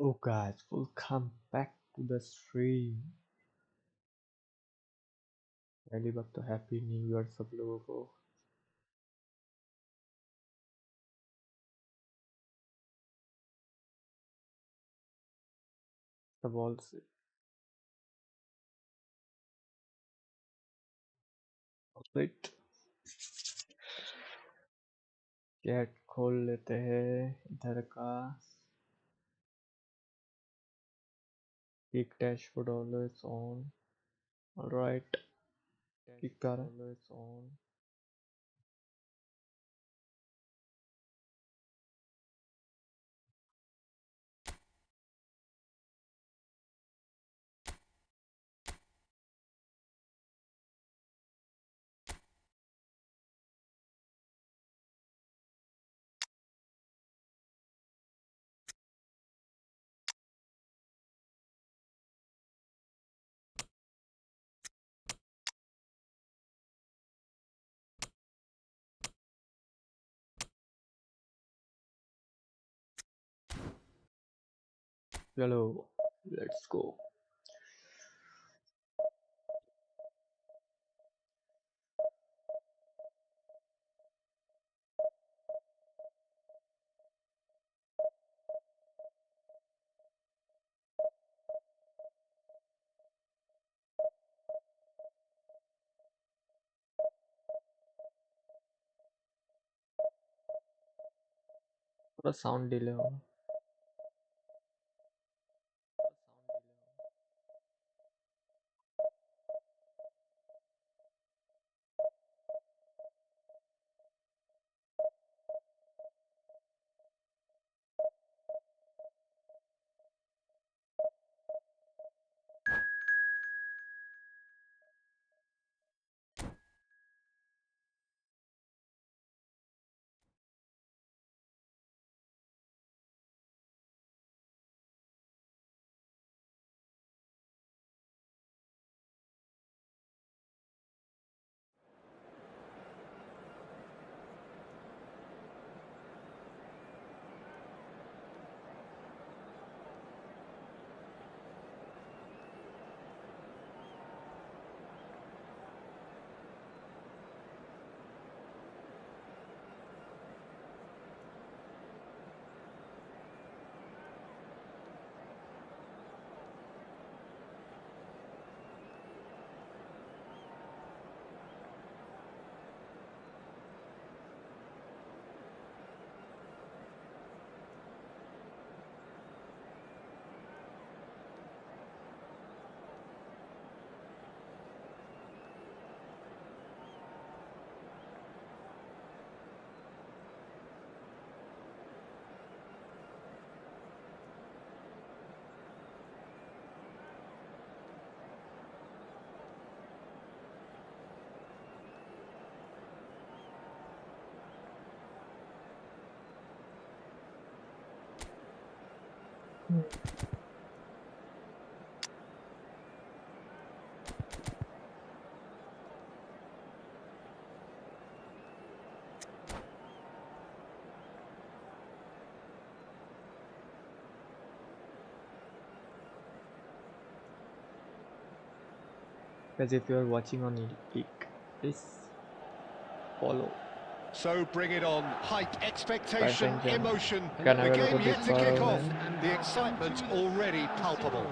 Oh guys, welcome back to the stream. पहली बात तो हैप्पी न्यू ईयर सब लोगों को। सब ऑल से वेट चैट खोल लेते हैं इधर का। Kick dashboard always on. Alright, kick कर ऑलवेज ऑन। चलो लेट्स गो। थोड़ा साउंड डिले होगा। As if you are watching on Kick, please follow. So bring it on. Hype, expectation, emotion. The game yet to kick off. The excitement already palpable.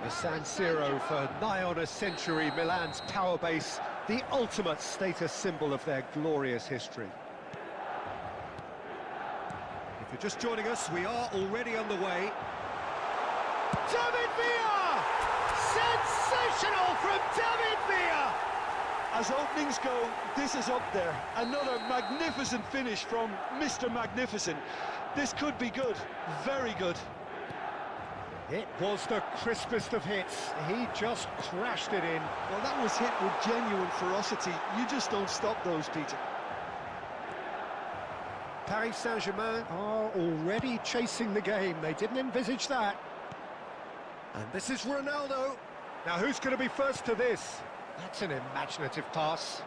The San Siro for nigh on a century, Milan's power base, the ultimate status symbol of their glorious history. If you're just joining us, we are already on the way. David Villa! Sensational from David Villa! As openings go, this is up there. Another magnificent finish from Mr. Magnificent. This could be good, very good. It was the crispest of hits. He just crashed it in. Well, that was hit with genuine ferocity. You just don't stop those, Peter. Paris Saint-Germain are already chasing the game. They didn't envisage that. And this is Ronaldo. Now, who's going to be first to this? That's an imaginative pass.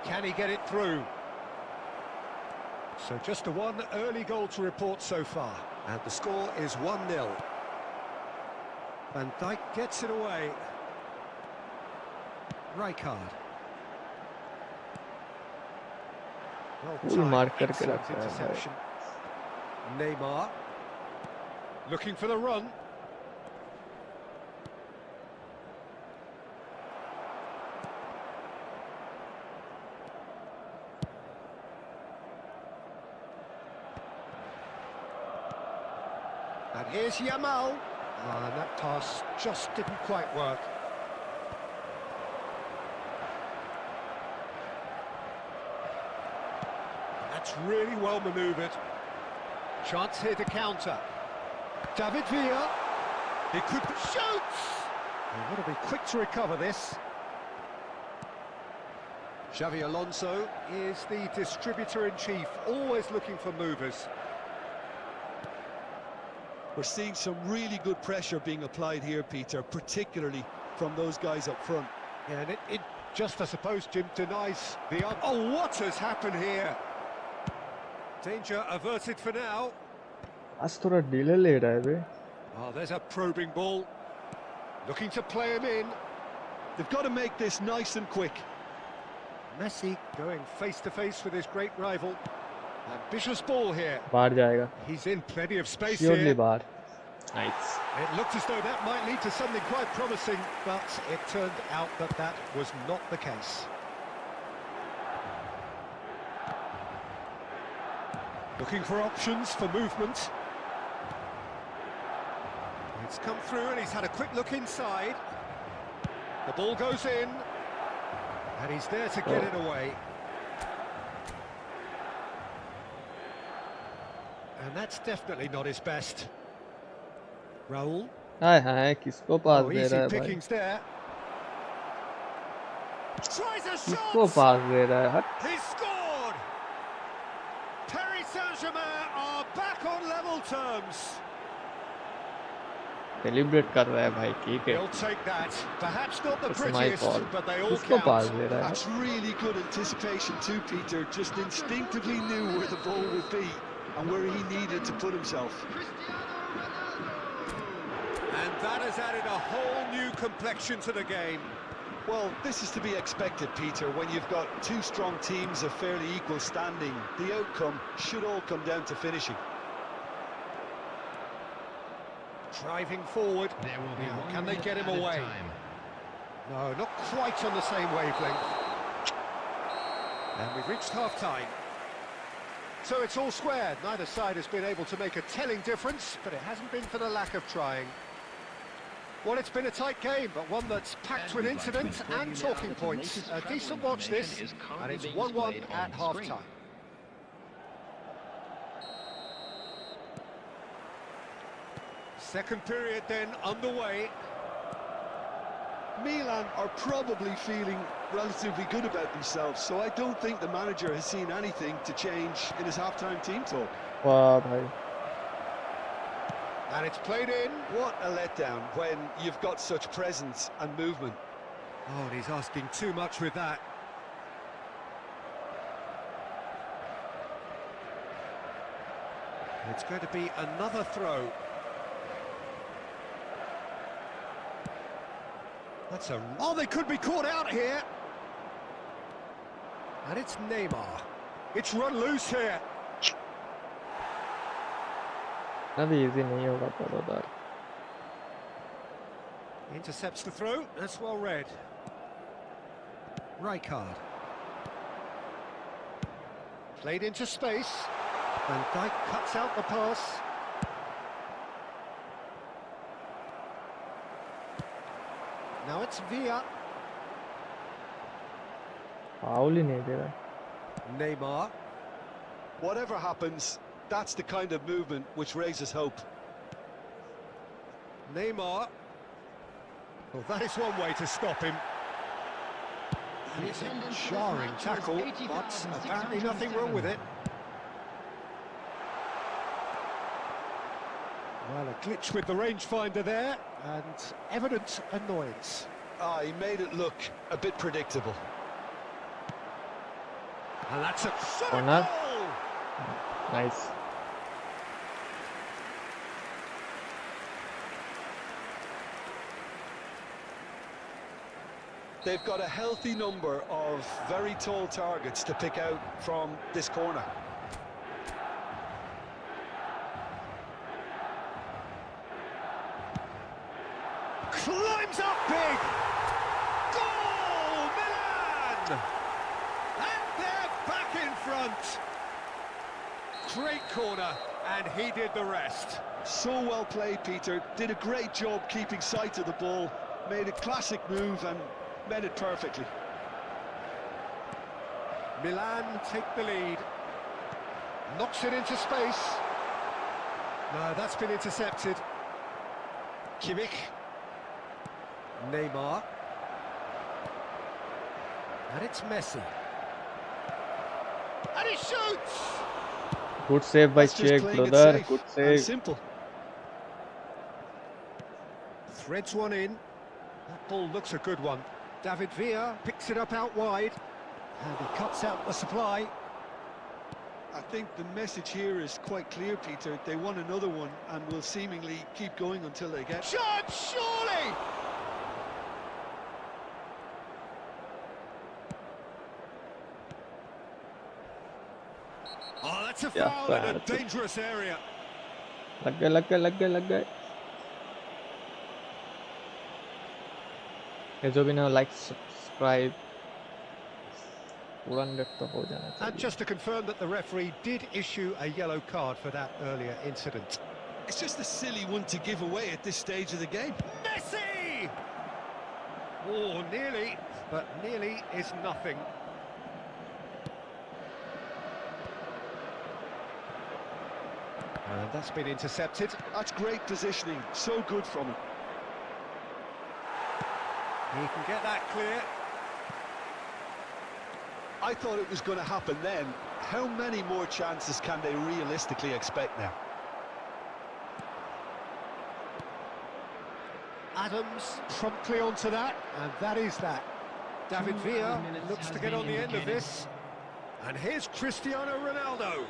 Can he get it through? So just a one early goal to report so far. And the score is 1-0. Van Dijk gets it away. Rijkaard. Full mark करके Excellent रखा है interception. Neymar. Looking for the run. And here's Yamal. And that pass just didn't quite work. That's really well manoeuvred. Chance here to counter. David Villa. He could shoots. They've got to be quick to recover this. Xavi Alonso is the distributor-in-chief, always looking for movers. We're seeing some really good pressure being applied here, Peter, particularly from those guys up front. Yeah, and it just, I suppose, Jim, denies the... Oh, what has happened here? Danger averted for now. आज थोड़ा delay ले रहा है बे. Oh, there's a probing ball. Looking to play him in. They've got to make this nice and quick. Messi going face-to-face with his great rival. Ambitious ball here. बाहर जाएगा. He's in plenty of space Surely here. बाहर. Nice. It looked as though that might lead to something quite promising, but it turned out that that was not the case. Looking for options for movement. It's come through and he's had a quick look inside. The ball goes in. And he's there to get it away. And that's definitely not his best. Raul. हाय हाय किसको पास दे Easy रहा है भाई? pickings there. Tries a किसको shot. पास दे रहा है? हट. He scored. Paris Saint-Germain are back on level terms. Celebrate कर रहा है भाई. ठीक है. He'll take that. Perhaps not the It's my prettiest, fault. but they all किसको पास count. दे रहा है? That's really good anticipation too, Peter. Just instinctively knew where the ball would be and where he needed to put himself. And that has added a whole new complexion to the game. Well, this is to be expected, Peter. When you've got two strong teams of fairly equal standing, the outcome should all come down to finishing. Driving forward. There will be one Can they get him minute away? added time. No, not quite on the same wavelength. And we've reached half-time. So it's all square. Neither side has been able to make a telling difference, but it hasn't been for the lack of trying. Well, it's been a tight game, but one that's packed with incidents and talking points. A decent watch this, and it's 1-1 at half-time. Second period then underway. Milan are probably feeling relatively good about themselves, so I don't think the manager has seen anything to change in his half-time team talk. वाह भाई. And it's played in. What a letdown when you've got such presence and movement. Oh, and he's asking too much with that. It's going to be another throw. That's a... Oh, they could be caught out here. And it's Neymar. It's run loose here. अभी easy नहीं होगा पर उधर. Intercepts the throw. That's well read. Rijkaard. Played into space. Van Dijk cuts out the pass. Now it's Villa. Foul ही नहीं दे रहा. Neymar. Whatever happens, that's the kind of movement which raises hope. Neymar. Well, that is one way to stop him. And it's a jarring tackle, but apparently nothing wrong with it. Well, a glitch with the rangefinder there, and evident annoyance. Ah, he made it look a bit predictable. And that's a Corner. goal! Nice. They've got a healthy number of very tall targets to pick out from this corner. Climbs up big! Goal, Milan! And they're back in front! Great corner, and he did the rest. So well played, Peter. Did a great job keeping sight of the ball. Made a classic move and met it perfectly. Milan take the lead. Knocks it into space. No, that's been intercepted. Kimmich. Neymar. And it's Messi. And he shoots! Good save by That's just Czech, playing it brother. safe Good and save. simple. Threads one in. That ball looks a good one. David Villa picks it up out wide. And he cuts out the supply. I think the message here is quite clear, Peter. They want another one and will seemingly keep going until they get... Shot, surely! Oh, that's a Yeah, foul in a that's it. dangerous area. लग गए ये जो भी ना like subscribe पूरा 100 तो हो जाना And चाहिए. just to confirm that the referee did issue a yellow card for that earlier incident. It's just a silly one to give away at this stage of the game. Messi! Oh, nearly, but nearly is nothing. And that's been intercepted. That's great positioning. So good from him. He can get that clear. I thought it was going to happen then. How many more chances can they realistically expect now? Adams promptly onto that, and that is that. David Villa looks to get on the end of this. And here's Cristiano Ronaldo.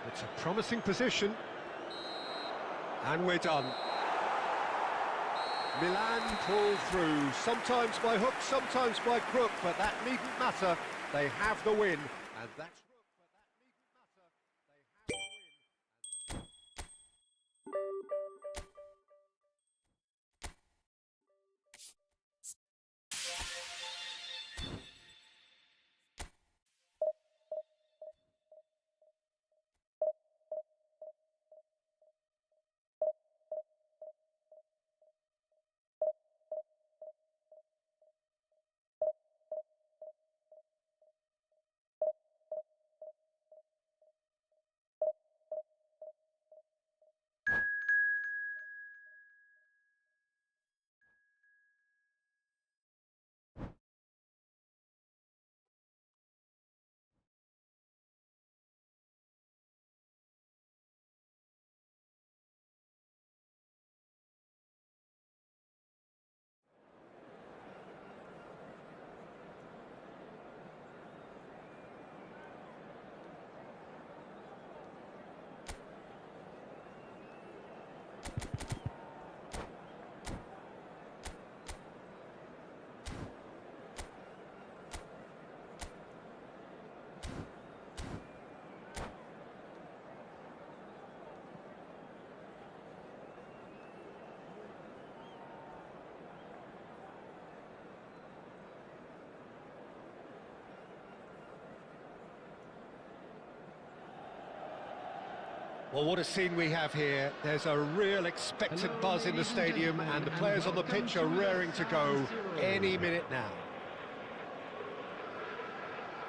It's a promising position. And we're done. Milan pull through, sometimes by hook, sometimes by crook, but that needn't matter. They have the win, and that's... Well, what a scene we have here. There's a real expectant buzz in the stadium, and the players on the pitch are raring to go any minute now.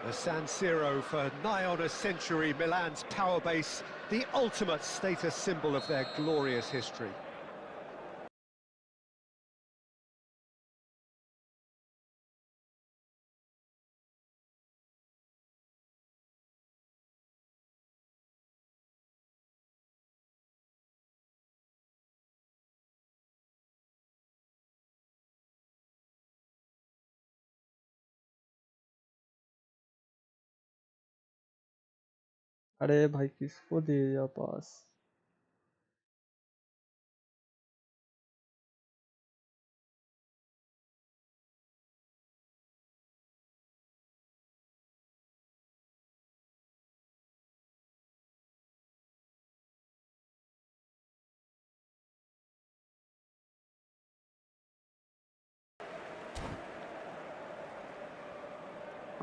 The San Siro for nigh on a century, Milan's power base, the ultimate status symbol of their glorious history. अरे भाई किसको दे दिया पास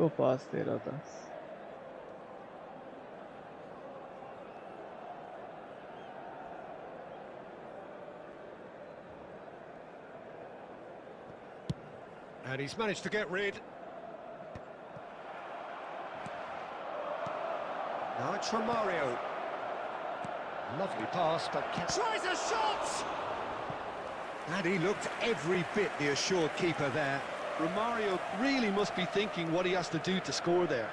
को पास दे रहा था And he's managed to get rid. Now it's Romario. Lovely pass, but tries a shot! And he looked every bit the assured keeper there. Romario really must be thinking what he has to do to score there.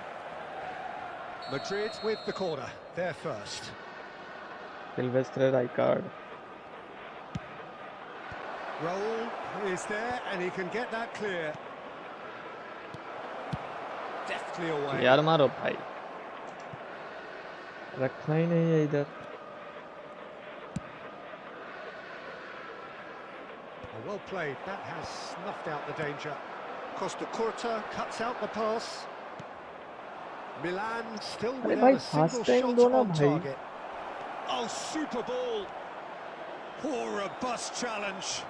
Madrid with the corner, there first. Silvestre Rijkaard Raul is there and he can get that clear. Deftly away. यार मारो भाई रखना ही नहीं है इधर Well played, that has snuffed out the danger. Costa Curta cuts out the pass. Milan still without a single shot on target. Oh, super ball. Poor robust challenge.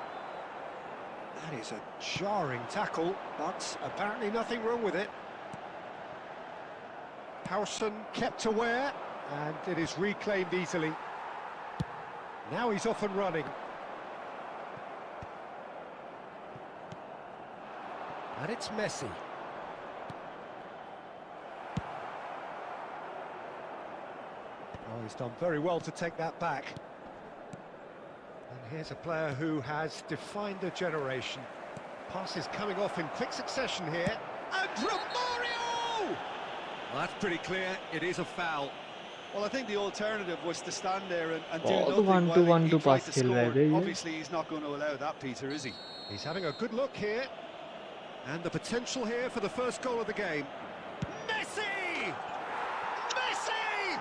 That is a jarring tackle, but apparently nothing wrong with it. Howson kept aware, and it is reclaimed easily. Now he's off and running. And it's Messi. Oh, he's done very well to take that back. And here's a player who has defined a generation. Passes coming off in quick succession here. And Romario! Well, that's pretty clear. It is a foul. Well, I think the alternative was to stand there and do बहुत nothing while he tried pass to खेल रहे score. थे ये Obviously, he's not going to allow that, Peter, is he? He's having a good look here. And the potential here for the first goal of the game. Messi! Messi!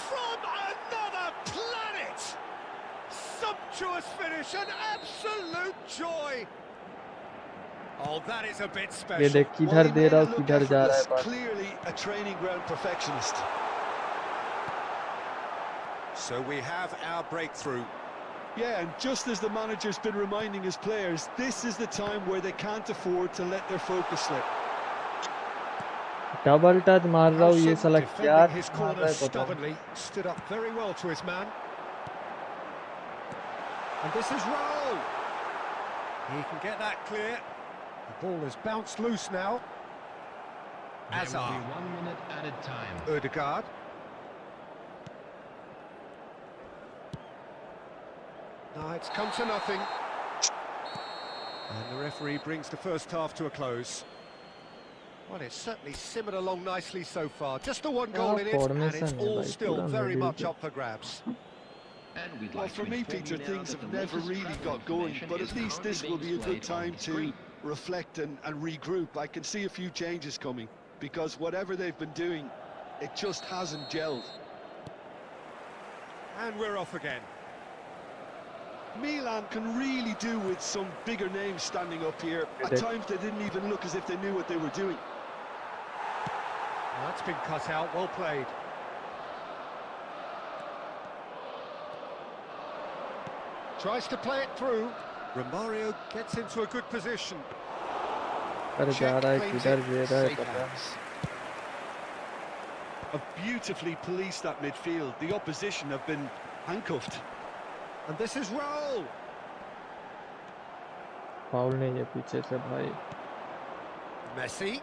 From another planet! Sumptuous finish, an absolute joy! Oh, that is a bit special. ये देख किधर दे रहा हूँ किधर जा रहा है पास Clearly a training ground perfectionist. So we have our breakthrough. Yeah, and just as the manager's been reminding his players, this is the time where they can't afford to let their focus slip. Double touch मार रहा हूँ ये साला क्या Defending his मार corner रहा है पता नहीं stubbornly, stood up very well to his man. And this is Raul. He can get that clear. The ball has bounced loose now. There will be 1 minute added time. Ødegaard. No, it's come to nothing. And the referee brings the first half to a close. Well, it's certainly simmered along nicely so far. Just the one goal in it, and it's all still very much up for grabs. Well, for me, Peter, things have never really got going, but at least this will be a good time to reflect and regroup. I can see a few changes coming, because whatever they've been doing, it just hasn't gelled. And we're off again. Milan can really do with some bigger names standing up here. At times they didn't even look as if they knew what they were doing. Well, that's been cut out, well played. Tries to play it through. Romario gets into a good position. पर जा रहा है किधर दे रहा है पता Have beautifully policed that midfield. The opposition have been handcuffed. And this is Raul. Foul नहीं है पीछे से भाई Messi.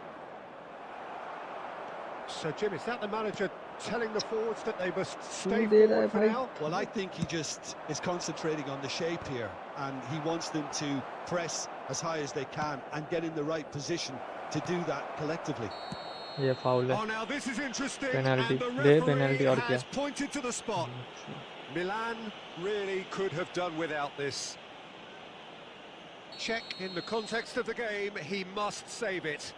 So, Jim, is that the manager telling the forwards that they must stay forward for now? Well, I think he just is concentrating on the shape here, and he wants them to press as high as they can and get in the right position to do that collectively. ये foul है Oh, now this is interesting. Penalty. And the they referee penalty और क्या has pointed to the spot. Milan really could have done without this. Check in the context of the game, he must save it.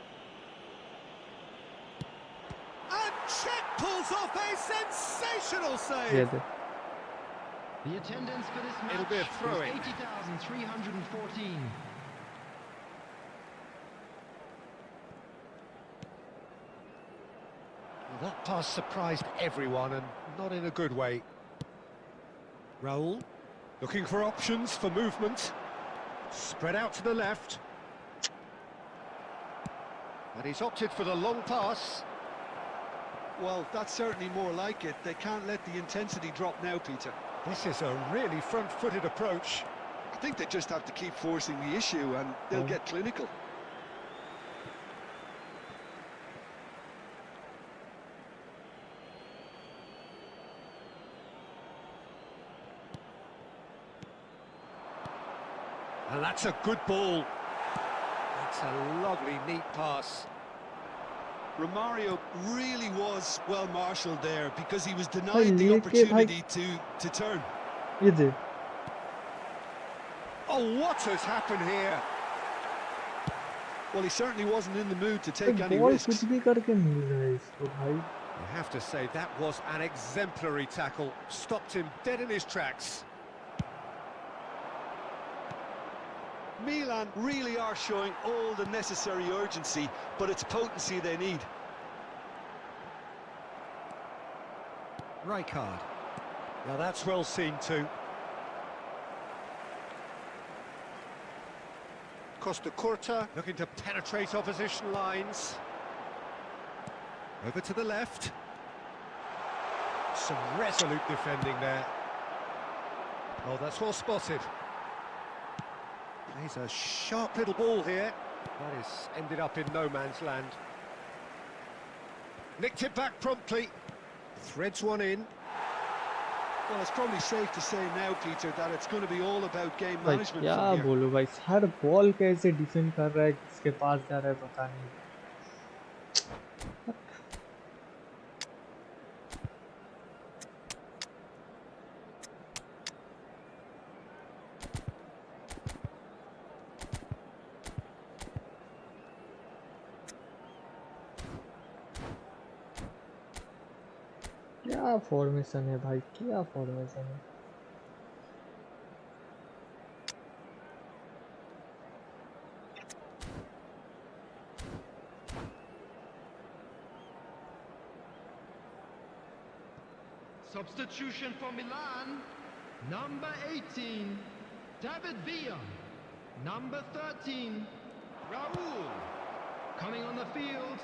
And Check pulls off a sensational ये save. They The attendance for this match It'll be a throw-in. is 80,314. Well, that pass surprised everyone, and not in a good way. Raul, looking for options for movement. Spread out to the left. And he's opted for the long pass. Well, that's certainly more like it. They can't let the intensity drop now, Peter. This is a really front-footed approach. I think they just have to keep forcing the issue and they'll get clinical. And that's a good ball. That's a lovely, neat pass. Romario really was well marshalled there because he was denied the opportunity to turn. ये दे Oh, what has happened here? Well, he certainly wasn't in the mood to take any ball risks. कुछ भी करके मिल रहा है इसको भाई You have to say that was an exemplary tackle. Stopped him dead in his tracks. Milan really are showing all the necessary urgency, but it's potency they need. Rijkaard. Now that's well seen too. Costa Curta looking to penetrate opposition lines. Over to the left. Some resolute defending there. Oh, that's well spotted. Plays a sharp little ball here. That has ended up in no man's land. Nicked it back promptly. Threads one in. Well, it's probably safe to say now, Peter, that it's going to be all about game भाई management क्या from here. बोलूं भाई हर ball कैसे defend कर रहा है किसके पास जा रहा है पता नहीं क्या फॉर्मेशन है भाई क्या फॉर्मेशन है Substitution for Milan, number 18, David Villa. Number 13, Raul. Coming on the field,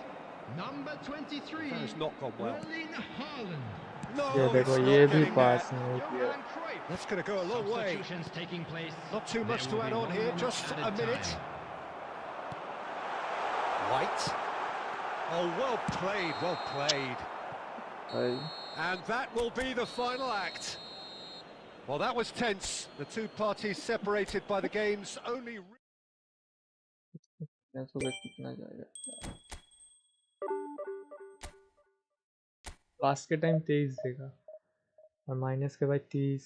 number 23, That has not gone well. Erling Haaland. No, ये it's देखो not ये भी getting पास there. नहीं किया Johan Cruyff. That's going to go a long way. Substitutions taking place. Not too much There to will add be on 1 here, minute just a added minute. time. White. Oh, well played, well played. भाई And that will be the final act. Well, that was tense. The two parties separated by the game's only... 500 का कितना जाएगा पास के time 23 देगा और minus के बाद 30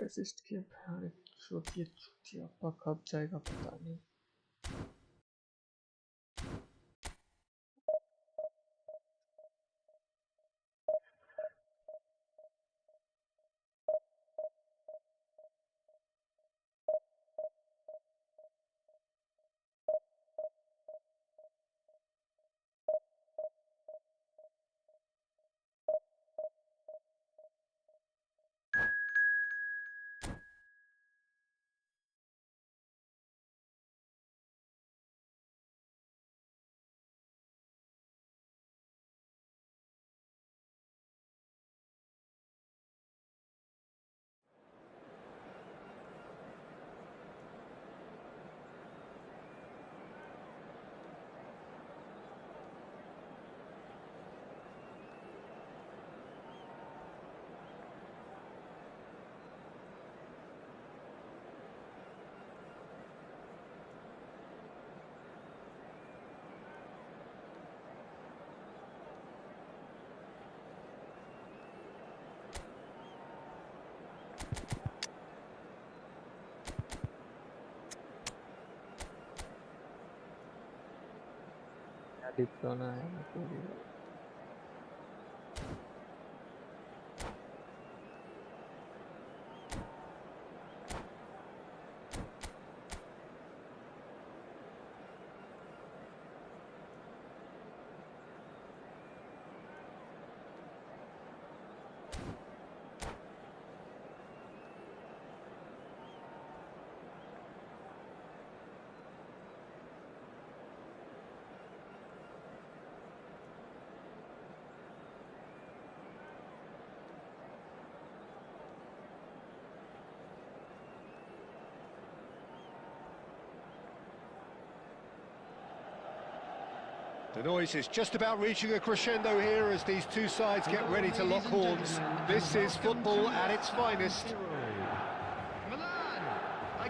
assist किया अरे चूतिया कब जाएगा पता नहीं डिप्लोना है The noise is just about reaching a crescendo here as these two sides get ready to lock horns. This is football at its finest.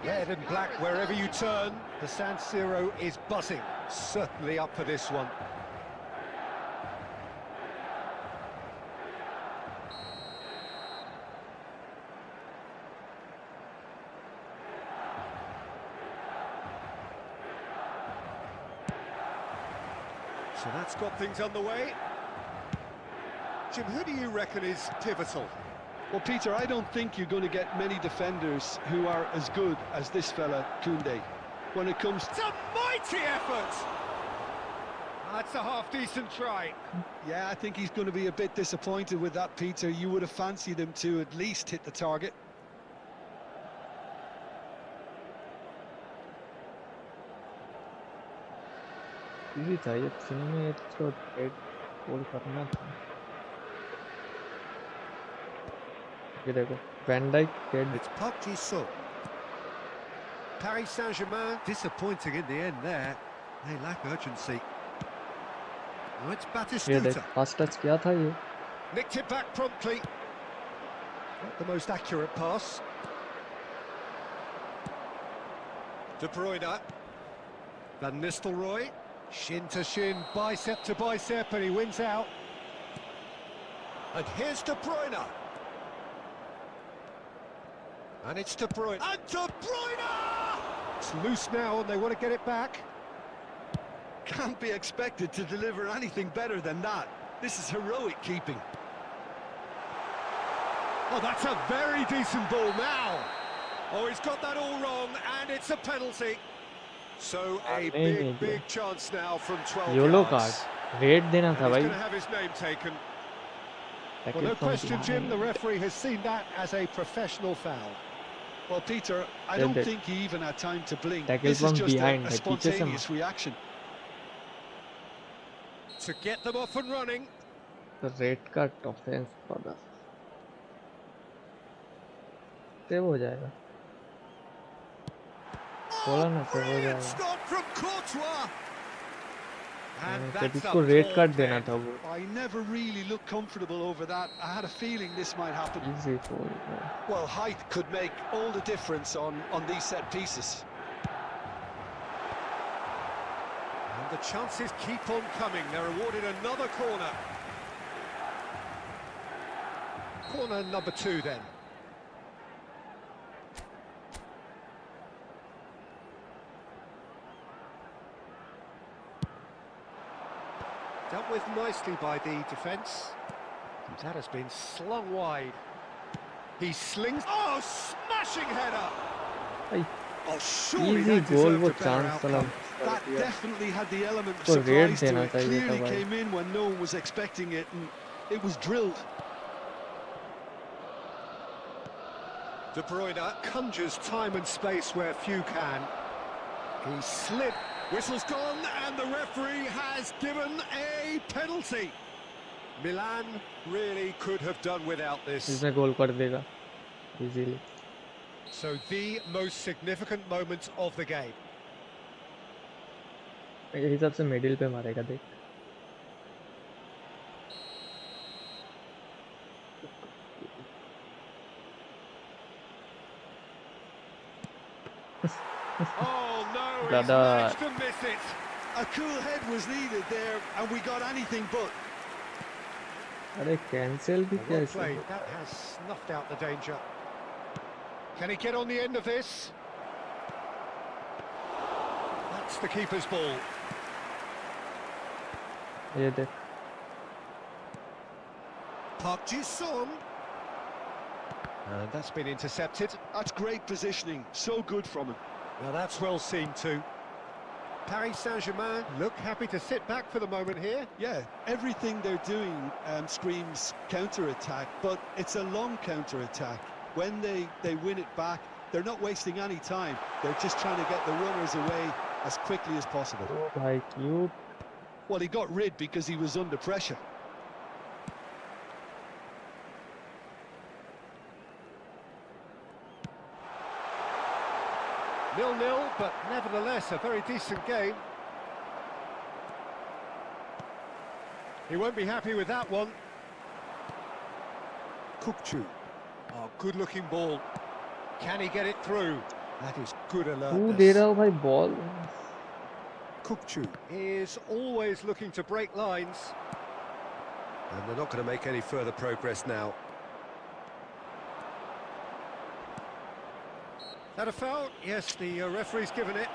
Red and black wherever you turn, the San Siro is buzzing. Certainly up for this one. So that's got things underway. Jim, who do you reckon is pivotal? Well, Peter, I don't think you're going to get many defenders who are as good as this fella, Koundé. When it comes... It's a mighty effort! That's a half-decent try. Yeah, I think he's going to be a bit disappointed with that, Peter. You would have fancied him to at least hit the target. Easy था ये तीन में तो एक गोल करना था ये देखो van Dijk head It's Park Ji-sung. Paris Saint-Germain disappointing in the end there. They lack urgency. Oh, it's ये देख Batistuta. फास्ट टच किया था ये Nicked it back promptly. Not the most accurate pass. De Bruyne. Van Nistelrooy. Shin to shin, bicep to bicep, and he wins out. And here's De Bruyne. And it's De Bruyne. And De Bruyne! It's loose now, and they want to get it back. Can't be expected to deliver anything better than that. This is heroic keeping. Oh, that's a very decent ball now. Oh, he's got that all wrong, and it's a penalty. So a big chance now from 12 YOLO yards. Card red देना था He's भाई going to have his name taken. Well, no question, Jim, the referee has seen that as a professional foul. Well, Peter, I don't think he even had time to blink. Tackle This is from just behind a है, पीछे से spontaneous reaction. To get them off and running. तो red card offence पड़ा save हो जाएगा बोला ना save हो जाएगा Stop from Courtois. And जब that's इसको a रेड poor कार्ड देना pen. था वो I never really looked comfortable over that. I had a feeling this might happen. Easy for Well, height could make all the difference on these set pieces. And the chances keep on coming. They're awarded another corner. Corner number 2 then. Dealt with nicely by the defence. That has been slung wide. He slings... Oh, smashing header! भाई Oh, surely easy that goal deserved वो a better chance वाला outcome. That definitely had the element of तो red surprise to देना it. चाहिए था Clearly भाई came in when no one was expecting it, and it was drilled. De Bruyne conjures time and space where few can. He slid. Whistle's gone, and the referee has given a penalty. Milan really could have done without this. इसमें गोल कर देगा easily So the most significant moment of the game. मेरे हिसाब से middle पे मारेगा देख Oh no, he's Dada. managed to miss it. A cool head was needed there, and we got anything but. अरे कैंसिल भी Well कैसे played. That has snuffed out the danger. Can he get on the end of this? That's the keeper's ball. ये देख Park Ji-sung. And that's been intercepted. That's great positioning, so good from him. Now that's well seen too. Paris Saint-Germain look happy to sit back for the moment here. Yeah, everything they're doing screams counter-attack, but it's a long counter-attack. When they win it back, they're not wasting any time. They're just trying to get the runners away as quickly as possible. Oh भाई cute. Well, he got rid because he was under pressure. Nil-nil, but nevertheless a very decent game. He won't be happy with that one. Kukçu. Oh, good-looking ball. Can he get it through? That is good तू alertness. दे रहा हो भाई ball. Kukçu is always looking to break lines. And they're not going to make any further progress now. That a foul? Yes, the referee's given it.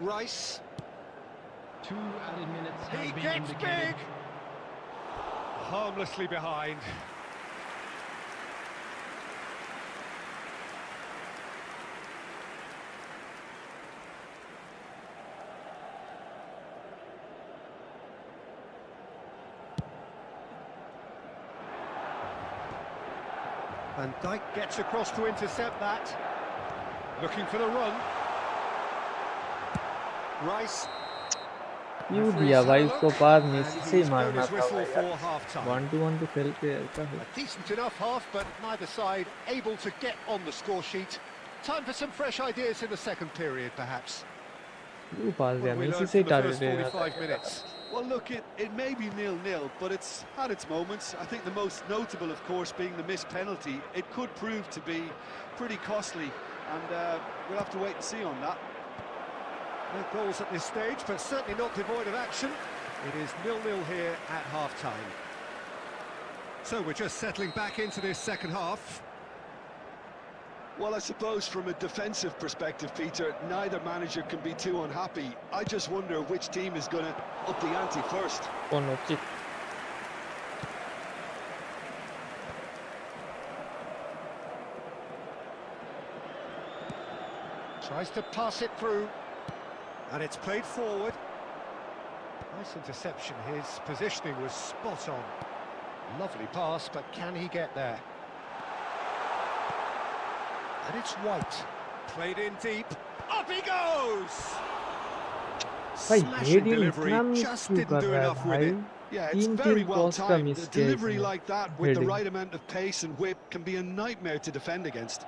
Rice. 2 added minutes He have been gets indicated. big. Harmlessly behind. And Dijk gets across to intercept that. Looking for the run. Rice. क्यों दिया भाई उसको पास Messi से ही He's blown मारना his था whistle भाई for यार. half-time. 1-1 तो खेल के ऐसा है. A decent enough half, but neither side able to get on the score sheet. Time for some fresh ideas in the second period, perhaps. क्यों पास दिया What we मेसी learned से ही from the टारगेट first देना 45 minutes. Well, look, it may be 0-0, but it's had its moments. I think the most notable, of course, being the missed penalty. It could prove to be pretty costly, and we'll have to wait and see on that. No goals at this stage, but certainly not devoid of action. It is 0-0 here at half-time. So we're just settling back into this second half. Well, I suppose from a defensive perspective, Peter, neither manager can be too unhappy. I just wonder which team is going to up the ante first. Oh no, kick. Tries to pass it through. And it's played forward. Nice interception. His positioning was spot on. Lovely pass, but can he get there? And it's White. Played in deep. Up he goes! भाई Smashing ये delivery, इतना miss just क्यों didn't कर do रहा है enough with it. भाई. Yeah, it's तीन very तीन well क्रॉस का timed. मिस A किया delivery इसने. like that with the Heading. right amount of pace and whip can be a nightmare to defend against.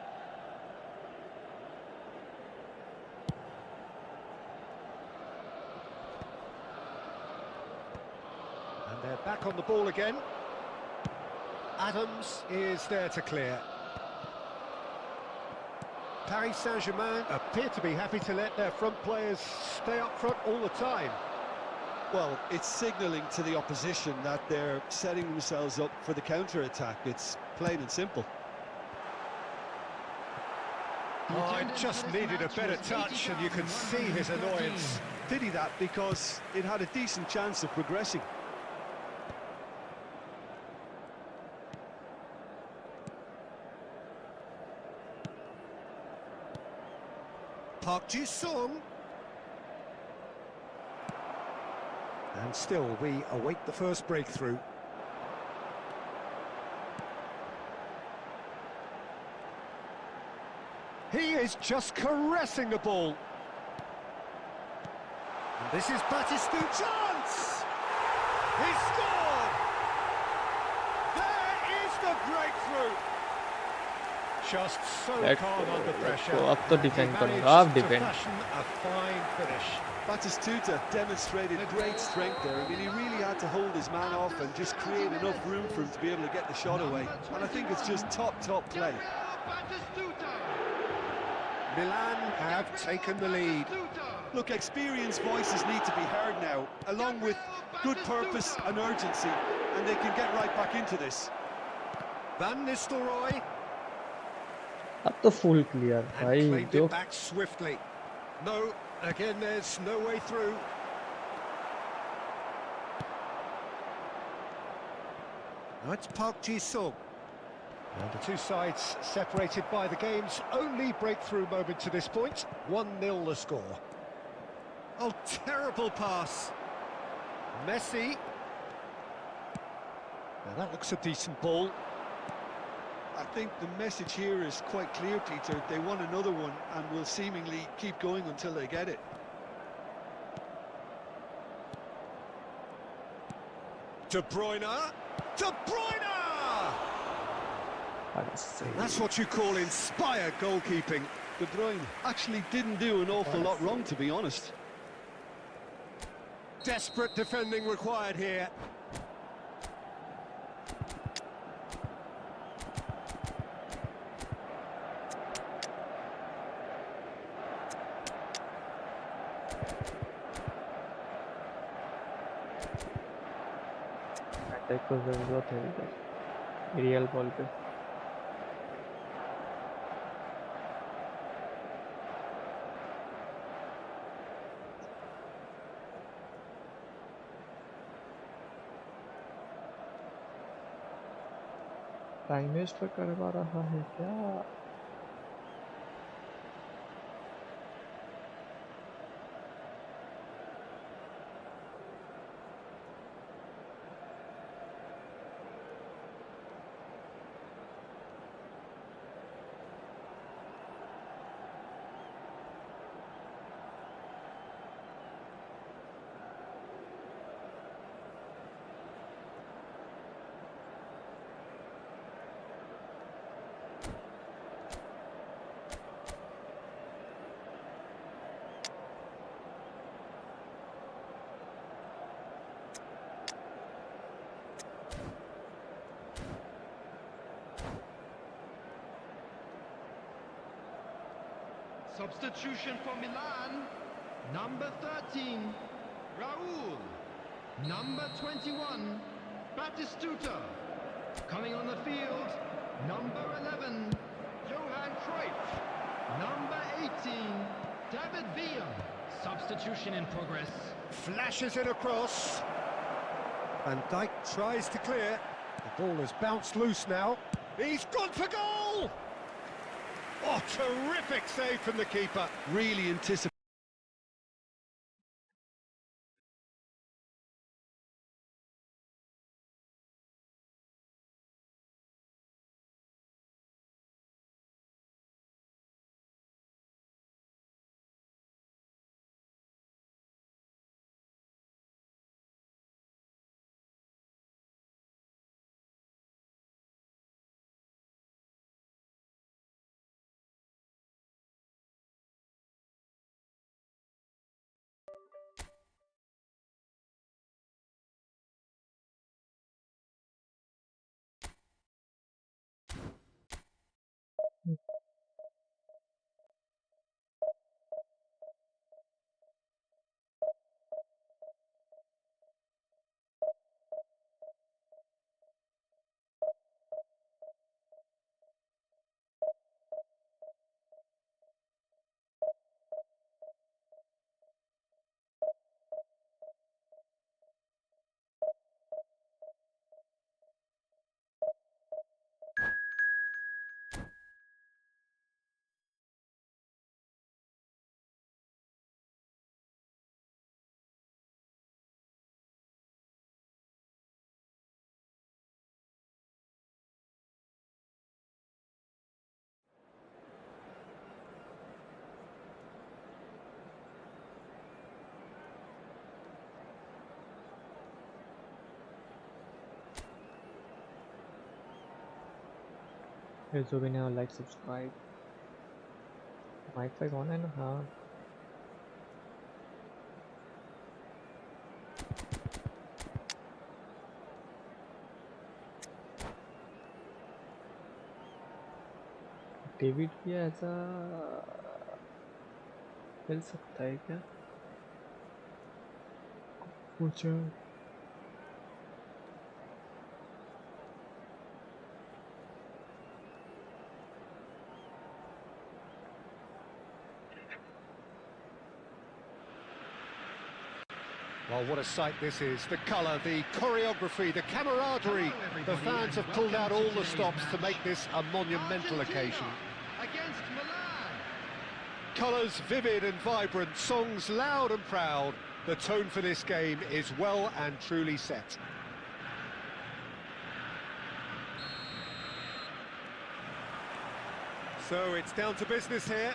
And they're back on the ball again. Adams is there to clear. Paris Saint-Germain appear to be happy to let their front players stay up front all the time. Well, it's signalling to the opposition that they're setting themselves up for the counter-attack. It's plain and simple. Oh, it just needed a better touch, and you can see his annoyance. Pity that, because it had a decent chance of progressing. Park Ji-sung. And still, we await the first breakthrough. He is just caressing the ball. And this is Batistu. Chance! He scored! There is the breakthrough! Just so calm under pressure. तो अब तो defend He करूंगा. managed आप to defend. fashion a fine finish. Batistuta demonstrated great strength there. I mean, he really had to hold his man off and just create enough room for him to be able to get the shot away. And I think it's just top play. Milan have taken the lead. Look, experienced voices need to be heard now, along with good purpose and urgency, and they can get right back into this. Van Nistelrooy. अब तो full clear And भाई claimed जो it back swiftly. No, again there's no way through. Now it's Park Ji-sung. And the two sides separated by the game's only breakthrough moment to this point. 1-0 the score. Oh, terrible pass. Messi. Now that looks a decent ball. I think the message here is quite clear, Peter. They want another one and will seemingly keep going until they get it. De Bruyne. De Bruyne! That's what you call inspired goalkeeping. De Bruyne actually didn't do an awful lot wrong, to be honest. Desperate defending required here. Attack को जरूरत है इधर real ball पे time waste करवा रहा है क्या Substitution for Milan, number 13, Raul. Number 21, Batistuta. Coming on the field, number 11, Johan Cruyff. Number 18, David Villa. Substitution in progress. Flashes it across. Van Dijk tries to clear. The ball has bounced loose now. He's gone for goal! Oh, terrific save from the keeper. Really anticipated. जो भी नहीं like subscribe mic पे कौन है ना हाँ David भी ऐसा मिल सकता है क्या पूछो Well, what a sight this is. The colour, the choreography, the camaraderie. The fans have pulled out all the stops to make this a monumental occasion. Against Milan. Colours vivid and vibrant, songs loud and proud. The tone for this game is well and truly set. So it's down to business here.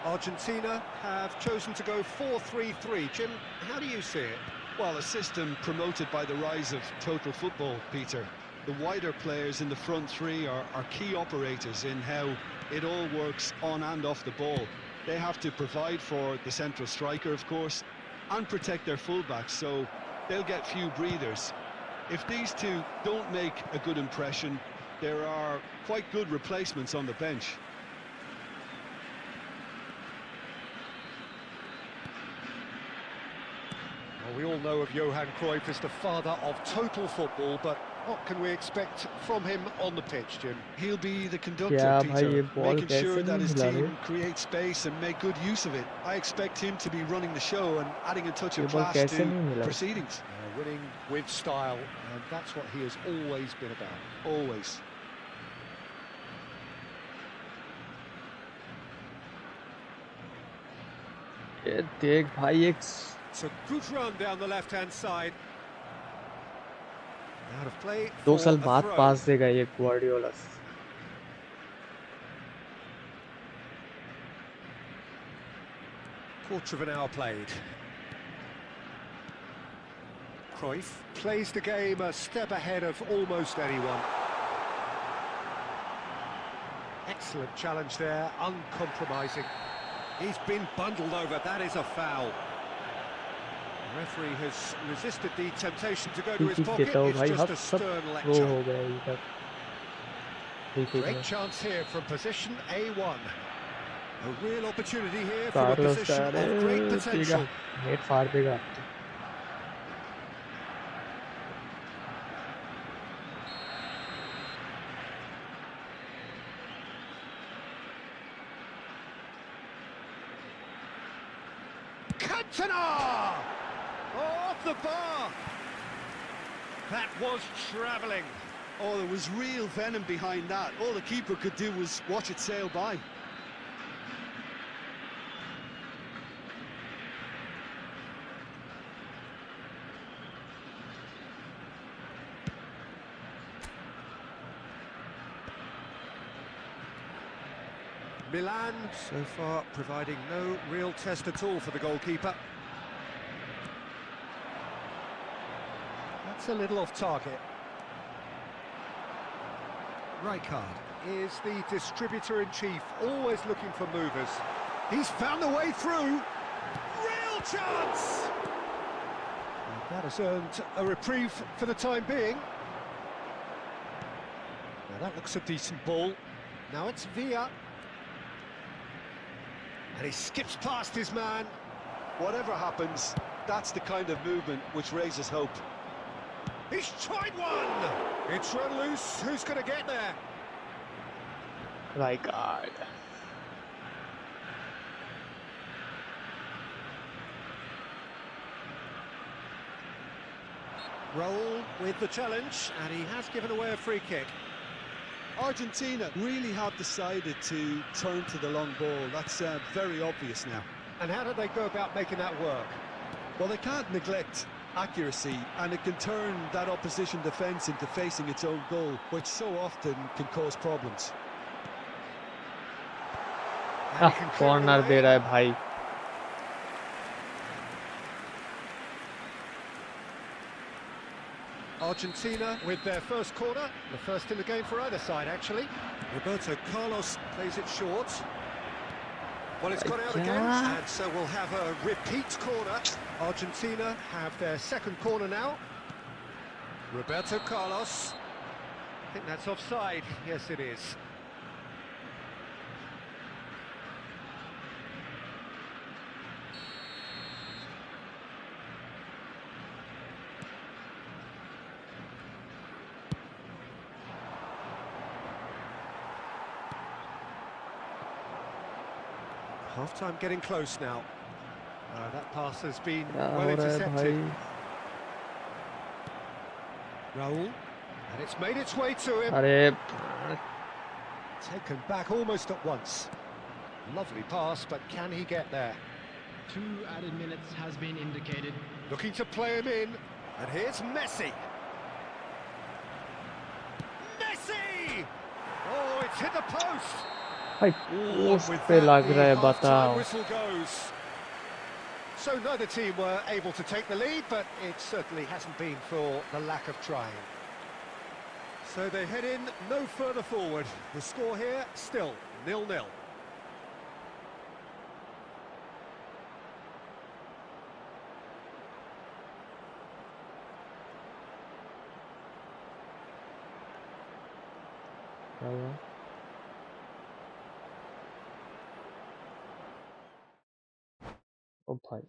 Argentina have chosen to go 4-3-3. Jim, how do you see it? Well, a system promoted by the rise of total football, Peter. The wider players in the front three are key operators in how it all works on and off the ball. They have to provide for the central striker, of course, and protect their fullbacks, so they'll get few breathers. If these two don't make a good impression, there are quite good replacements on the bench. Well, we all know of Johan Cruyff as the father of total football, but what can we expect from him on the pitch, Jim? He'll be the conductor, क्या Peter, भाई ये ball making कैसे sure that नहीं his हिला रहे team create space and make good use of it. I expect him to be running the show and adding a touch ये of ball class कैसे to नहीं मिला Yeah, proceedings. winning with style, and that's what he has always been about. Always. ये देख भाई एक It's a good run down the left-hand side. Out of play 2 for साल a बाद throw. पास देगा ये Guardiola Quarter of an hour played. Cruyff plays the game a step ahead of almost anyone. Excellent challenge there, uncompromising. He's been bundled over, that is a foul. The referee has resisted the temptation to go to his ठीक pocket, देता हूँ it's भाई just हद a सब stern pro lecture. हो गया अभी तक ठीक है Great chance here from position A1. A real opportunity here from a Carlos position अरे of great देगा potential. नेट फाड़ देगा Cantona! Oh, off the bar! That was travelling. Oh, there was real venom behind that. All the keeper could do was watch it sail by. Milan, so far, providing no real test at all for the goalkeeper. That's a little off target. Rijkaard is the distributor-in-chief, always looking for movers. He's found the way through. Real chance! And that has earned a reprieve for the time being. Now that looks a decent ball. Now it's Villa. And he skips past his man. Whatever happens, that's the kind of movement which raises hope. He's tried one! It's run loose. Who's going to get there? Rijkaard Raul with the challenge, and he has given away a free kick. Argentina really have decided to turn to the long ball. That's very obvious now. And how did they go about making that work? Well, they can't neglect accuracy, and it can turn that opposition defence into facing its own goal, which so often can cause problems. And he can clear it corner away. दे रहा है भाई Argentina with their first corner, the first in the game for either side, actually. Roberto Carlos plays it short. Well, it's gone out again, Yeah. and so we'll have a repeat corner. Argentina have their second corner now. Roberto Carlos. I think that's offside. Yes, it is. Half-time getting close now. That pass has been क्या well हो रहा है intercepted. भाई? Raul, and it's made its way to him. अरे Taken back almost at once. Lovely pass, but can he get there? 2 added minutes has been indicated. Looking to play him in, and here's Messi. Messi! Oh, it's hit the post. भाई And post with पे that, लग the रहा है, half-time बताओ. whistle goes. So neither team were able to take the lead, but it certainly hasn't been for the lack of trying. So they head in no further forward. The score here still 0-0. क्या हुआ? ओ भाई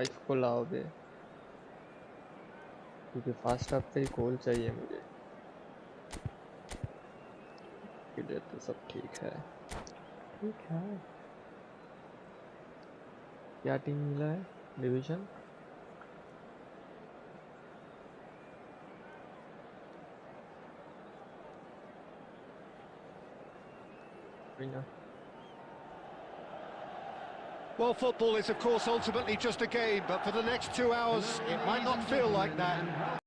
इसको लाओ बे, क्योंकि fast half पे ही गोल चाहिए मुझे. इधर तो सब ठीक है. ठीक है. क्या टीम मिला है? डिवीजन ना. Well, football is, of course, ultimately just a game, but for the next 2 hours, it might not feel like that.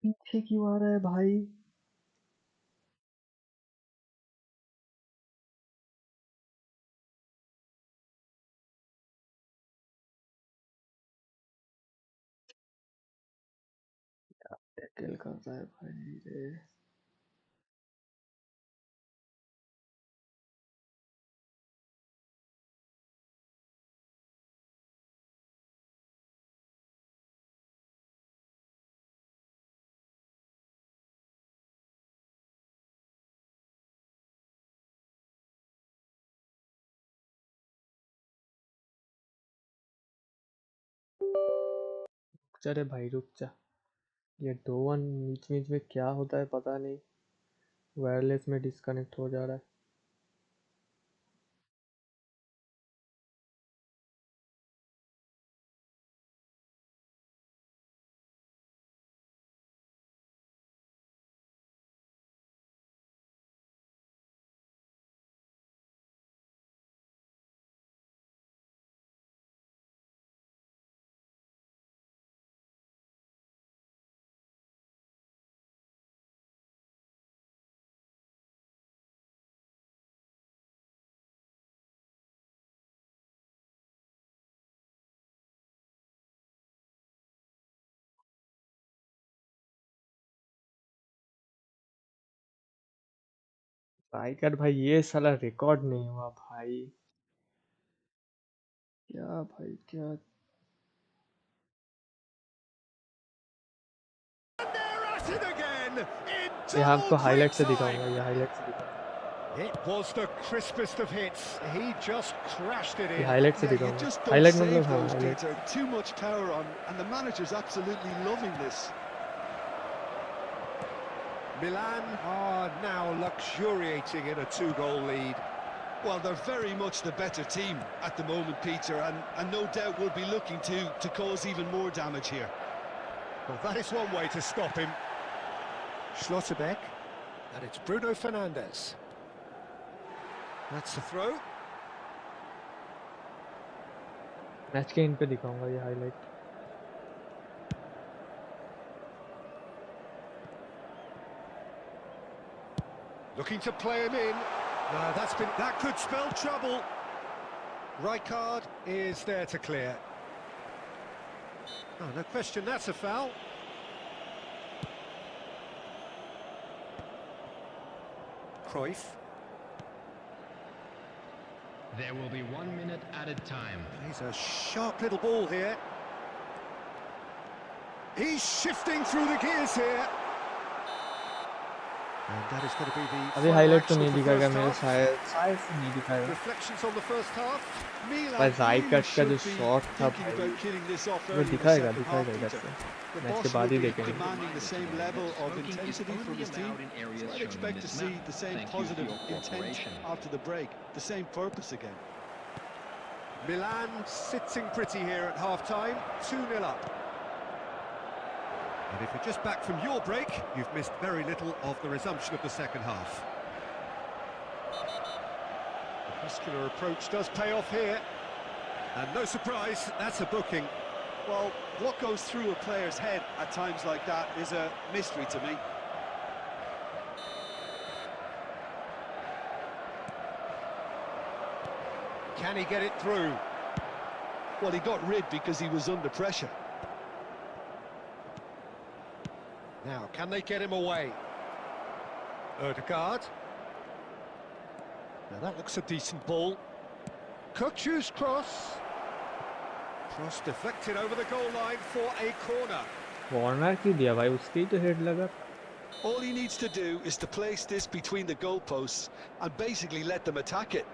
पीछे क्यों आ रहा है भाई? टैकल कर रहा है भाई रे. चले भाई रुक जा. ये 2-1 बीच बीच में क्या होता है पता नहीं. वायरलेस में डिस्कनेक्ट हो जा रहा है. राइकर भाई ये साला रिकॉर्ड नहीं हुआ भाई, क्या भाई क्या। ये आपको हाईलाइट से दिखाऊंगा, ये हाईलाइट से दिखाऊंगा, It was the crispest of hits. He just crashed it ये in. हाईलाइट से Yeah, you दिखाऊंगा, just don't हाईलाइट save मतलब हाँ those, highlight. Peter. Too much power on, and the manager's absolutely loving this. Milan are now luxuriating in a 2-goal lead. Well, they're very much the better team at the moment, Peter, and no doubt will be looking to cause even more damage here. Well, that is one way to stop him. Schlotterbeck, and it's Bruno Fernandes. That's the throw. Match के इन पे दिखाऊंगा ये highlight. Looking to play him in. No, that could spell trouble. Right card is there to clear. Oh, no question, that's a foul. Cruyff. There will be 1 minute added time. He's a sharp little ball here. He's shifting through the gears here. And that is going to be the अभी highlight तो नहीं दिखाएगा मेरे, शायद से नहीं दिखाएगा। Reflections on the first half. भाई राइकर का जो शॉट था भाई वो दिखाएगा इधर से, मैच के बाद ही देखेंगे। Demanding the same level of intensity from his team. So I'd expect to see the same positive intent after the break, the same purpose again. Milan sitting pretty here at half-time, 2-0 up. And if you're just back from your break, you've missed very little of the resumption of the second half. The muscular approach does pay off here. And no surprise, that's a booking. Well, what goes through a player's head at times like that is a mystery to me. Can he get it through? Well, he got rid because he was under pressure. Now, can they get him away? Ødegaard. Now that looks a decent ball. Kochu's cross. Cross deflected over the goal line for a corner. Corner क्यों दिया भाई, उसकी तो head लगा। All he needs to do is to place this between the goalposts and basically let them attack it.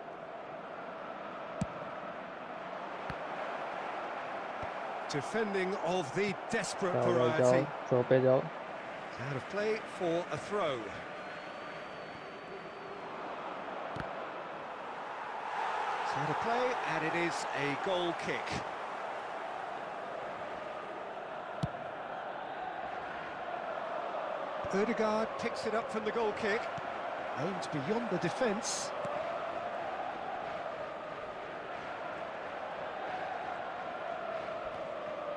Defending of the desperate जाओ भाई variety. जाओ, throw पे जाओ। Out of play for a throw. It's out of play, and it is a goal kick. Ødegaard picks it up from the goal kick. Aims beyond the defence.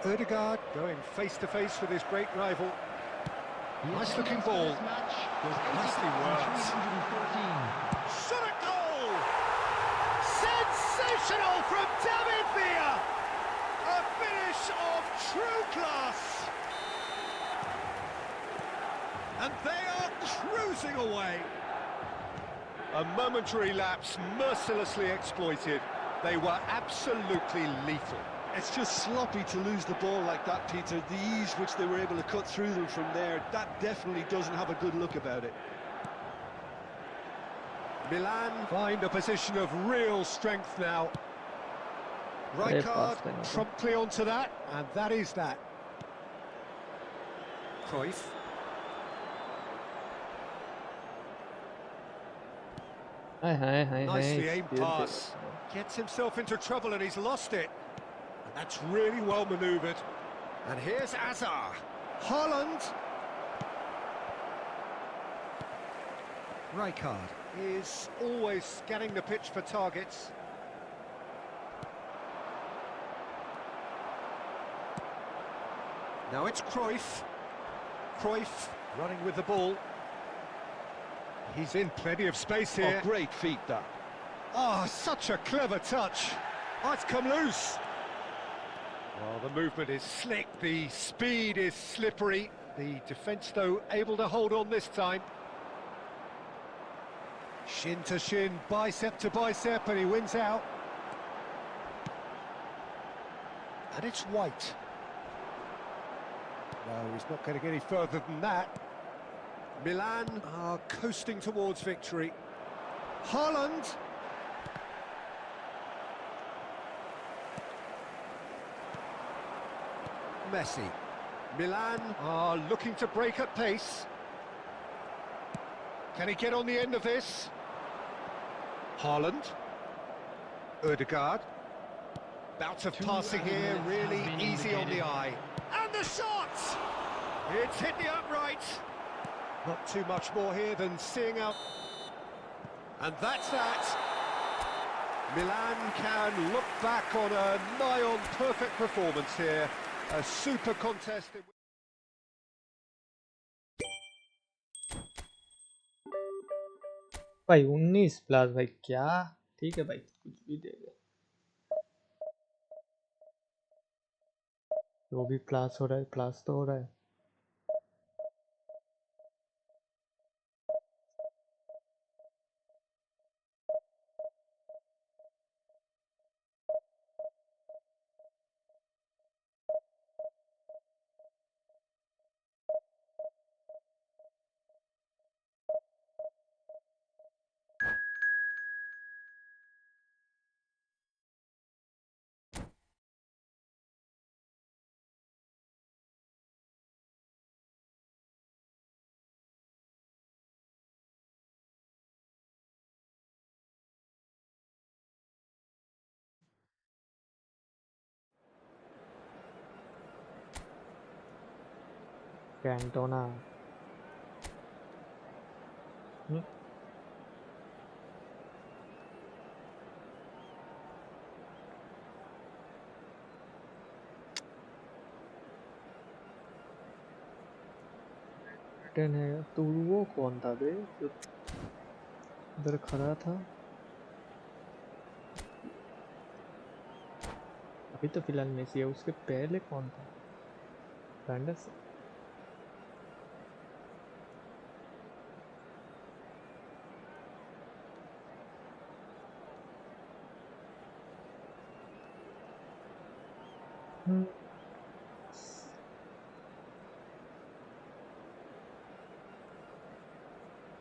Ødegaard going face-to-face with his great rival. Nice looking ball. Nicely worked. Shot at goal! Sensational from David Villa! A finish of true class! And they are cruising away. A momentary lapse mercilessly exploited. They were absolutely lethal. It's just sloppy to lose the ball like that, Peter. The ease which they were able to cut through them from there, that definitely doesn't have a good look about it. Milan find a position of real strength now. Right card promptly onto that, and that is that. Cruyff. Nicely aimed pass. Gets himself into trouble and he's lost it. And that's really well manoeuvred. And here's Azar. Haaland. Rijkaard is always scanning the pitch for targets. Now it's Cruyff. Cruyff running with the ball. He's in plenty of space here. Oh, great feat, that. Oh, such a clever touch. Oh, it's come loose. Well, the movement is slick, the speed is slippery. The defence, though, able to hold on this time. Shin to shin, bicep to bicep, and he wins out. And it's White. No, he's not going to get any further than that. Milan are coasting towards victory. Haaland. Messi. Milan are looking to break at pace. Can he get on the end of this? Haaland. Ødegaard. Bout of passing here, really easy on the eye. And the shot! It's hit the upright. Not too much more here than seeing out. And that's that. Milan can look back on a nigh-on perfect performance here. A super contest. भाई 19 plus भाई क्या ठीक है भाई कुछ भी दे दे जो भी प्लस हो रहा है प्लस तो हो रहा है कैंटोना है तो वो कौन था बे जो इधर खड़ा था अभी तो फिलहाल मेसी है उसके पहले कौन था ब्रांडस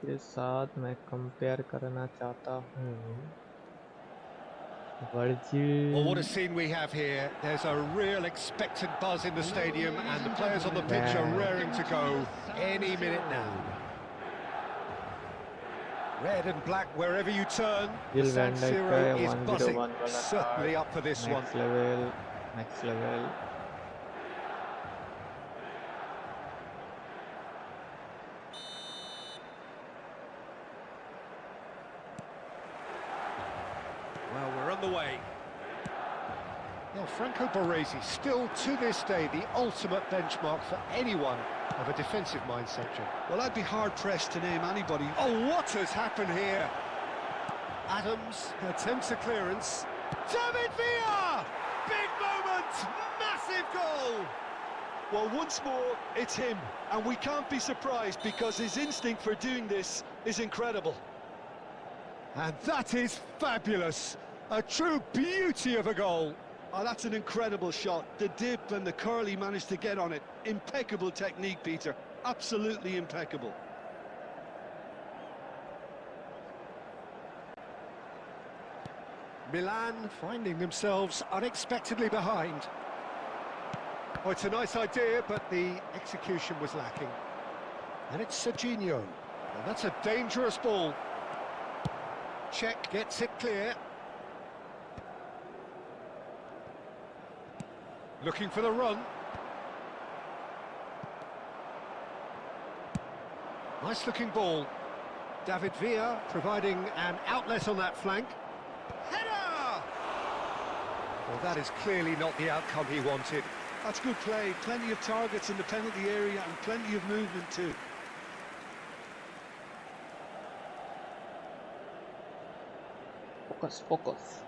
के साथ मैं कंपेयर करना चाहता हूँ Well, what a scene we have here. There's a real expectant buzz in the stadium and the players on the pitch are raring to go any minute now. Red and black wherever you turn. The San Siro is buzzing. Certainly up for this one. Next level. Well, we're on the way. Now, Franco Baresi, still to this day, the ultimate benchmark for anyone of a defensive mindset, John. Well, I'd be hard-pressed to name anybody. Oh, what has happened here? Adams attempts a clearance. David Villa! Big moment! Massive goal! Well, once more, it's him. And we can't be surprised because his instinct for doing this is incredible. And that is fabulous. A true beauty of a goal. Oh, that's an incredible shot. The dip and the curl he managed to get on it. Impeccable technique, Peter. Absolutely impeccable. Milan finding themselves unexpectedly behind. Oh, it's a nice idea, but the execution was lacking. And it's Serginho. And that's a dangerous ball. Check gets it clear. Looking for the run. Nice looking ball. David Villa providing an outlet on that flank. Header! Well, that is clearly not the outcome he wanted. That's good play. Plenty of targets in the penalty area and plenty of movement too. Focus.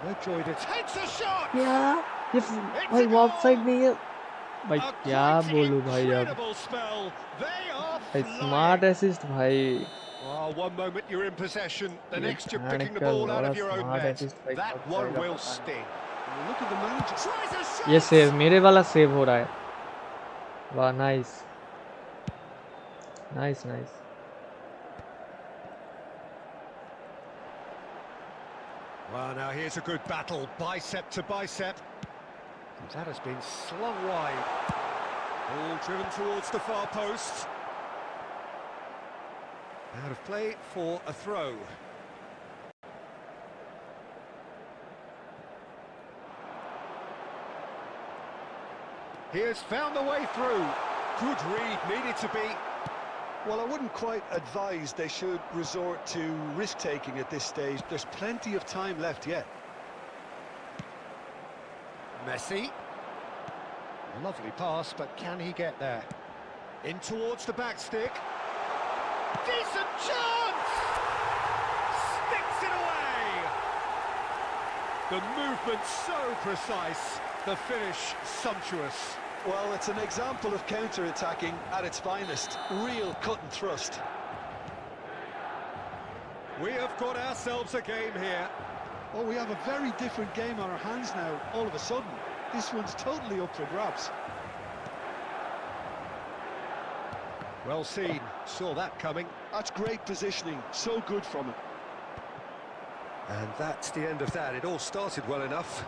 No joy to takes a shot. क्या ये भाई वो offside नहीं है भाई क्या बोलूं भाई अब स्मार्ट असिस्ट भाई one moment you're in possession, the ये next you're ध्यान picking the का ball out लौड़ा of your own smart net. Assist भाई That कब one जाएगा will पता नहीं sting. Look at the manager. Tries a shot. ये सेव मेरे वाला सेव हो रहा है वाह nice nice nice Well, now here's a good battle, bicep to bicep. That has been slung wide. Ball driven towards the far post. Out of play for a throw. He has found the way through. Good read, needed to be. Well, I wouldn't quite advise they should resort to risk-taking at this stage. There's plenty of time left yet. Messi. Lovely pass, but can he get there? In towards the back stick. Decent chance! Sticks it away! The movement so precise, the finish sumptuous. Well, it's an example of counter-attacking at its finest. Real cut and thrust. We have got ourselves a game here. Oh, we have a very different game on our hands now, all of a sudden. This one's totally up for grabs. Well seen, saw that coming. That's great positioning, so good from him. And that's the end of that. It all started well enough.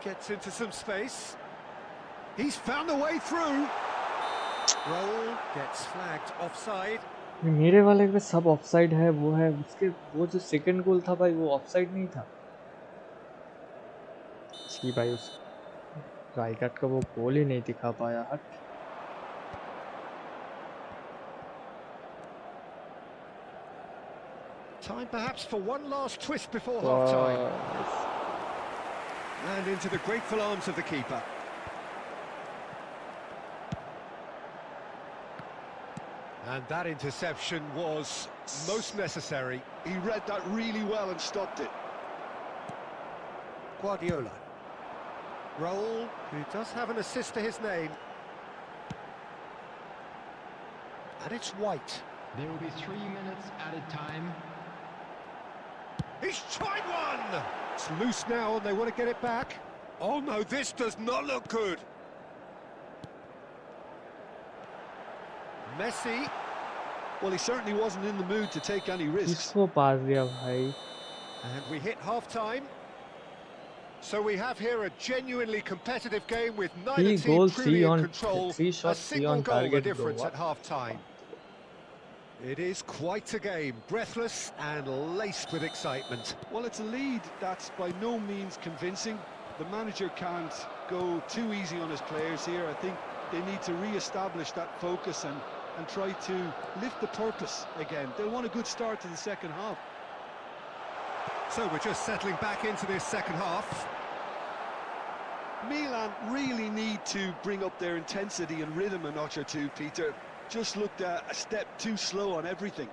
Gets into some space. He's found the way through. Roll gets flagged offside. मेरे वाले में सब offside है वो है उसके वो जो सेकंड गोल था भाई वो ऑफसाइड नहीं था जी भाई उस राइकट का वो गोल ही नहीं दिखा पाया हट Time perhaps for one last twist before half-time. And into the grateful arms of the keeper. And that interception was most necessary. He read that really well and stopped it. Guardiola. Raul, who does have an assist to his name. And it's White. There will be 3 minutes added time. He's tried one! It's loose now and they want to get it back. Oh no, this does not look good. Messi. Well, he certainly wasn't in the mood to take any risks. इसको पास दिया भाई And we hit half-time. So we have here a genuinely competitive game with neither team truly in control. A single goal the difference at half-time. It is quite a game, breathless and laced with excitement. Well, it's a lead that's by no means convincing. The manager can't go too easy on his players here. I think they need to re-establish that focus and try to lift the purpose again. They'll want a good start to the second half. So we're just settling back into this second half. Milan really need to bring up their intensity and rhythm a notch or two, Peter. Just looked a step too slow on everything.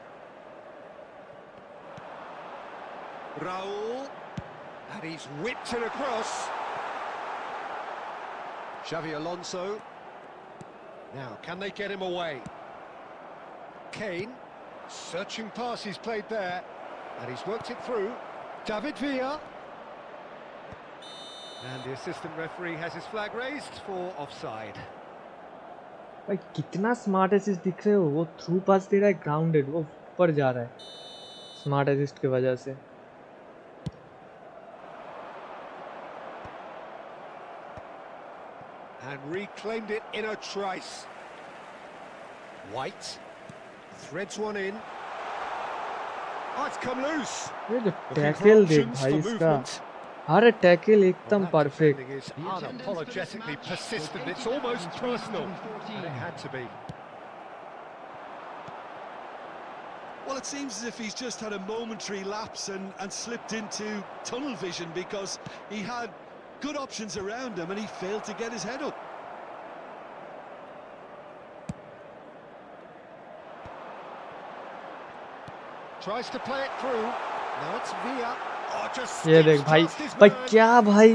Raul, and he's whipped it across. Xavi Alonso. Now, can they get him away? Kane, searching pass he's played there, and he's worked it through. David Villa. And the assistant referee has his flag raised for offside. भाई कितना smart assist दिख रहे हो वो through pass दे रहा है grounded वो ऊपर जा रहा है स्मार्ट असिस्ट की वजह से And reclaimed it in a trice. White threads one in. Oh, it's come loose. ये जो टैकल देख भाई इसका हर टैकल एकदम perfect Is unapologetically persistent. It's almost personal. And it had to be. Well, it seems as if he's just had a momentary lapse and slipped into tunnel vision because he had good options around him and he failed to get his head up. Tries to play it through. Now it's Villa. Oh, just ये देख भाई भाई क्या भाई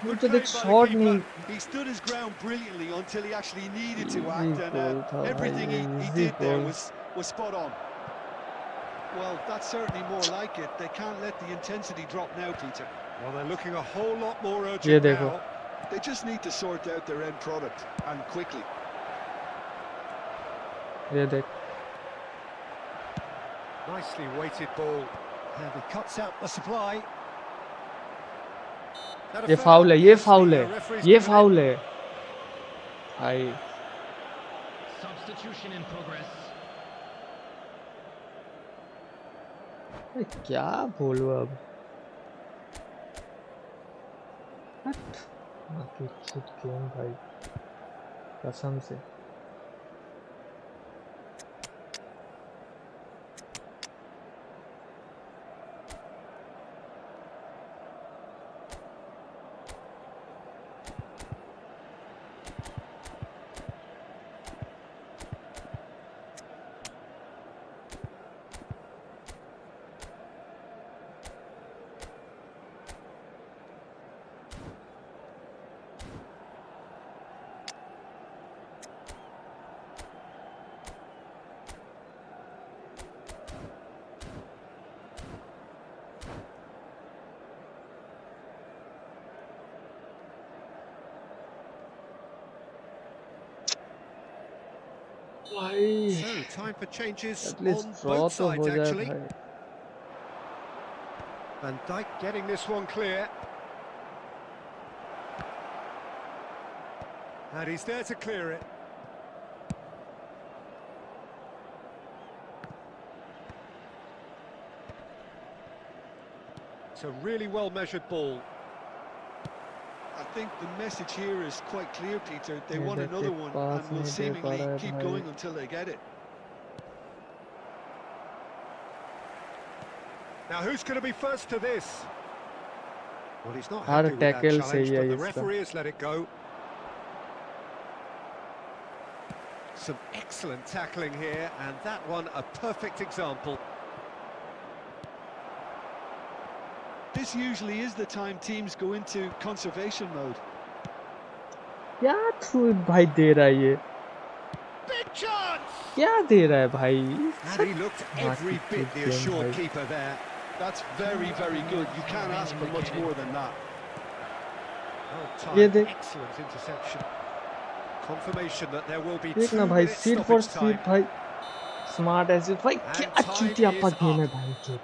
मुझे देख shot नहीं He stood his ground brilliantly until he actually needed to act, and everything he did there was spot on. Well, that's certainly more like it. They can't let the intensity drop now, Peter. Well, they're looking a whole lot more ये urgent देखो now. They just need to sort out their end product, and quickly. ये देख Nicely weighted ball. And he cuts out the supply. ये foul है ये foul है ये foul है भाई Substitution in progress. क्या बोलूं अब गेम भाई कसम से So, time for changes on both sides, actually. Van Dijk getting this one clear. And he's there to clear it. It's a really well-measured ball. I think the message here is quite clear, Peter. They want another one and will seemingly keep going until they get it. Now, who's going to be first to this? Well, he's not her happy with that tackle challenge, सही है but the इसका referee has let it go. Some excellent tackling here, and that one a perfect example. This usually is the time teams go into conservation mode. क्या through भाई दे रहा है ये Big chance! क्या दे रहा है भाई And he looked every bit the assured keeper there. That's very, very good. You can't ask for much more than that. Well timed, excellent interception. Confirmation that there will be 2 minutes stoppage time. भाई smart acid भाई क्या चूतियापा game है भाई जो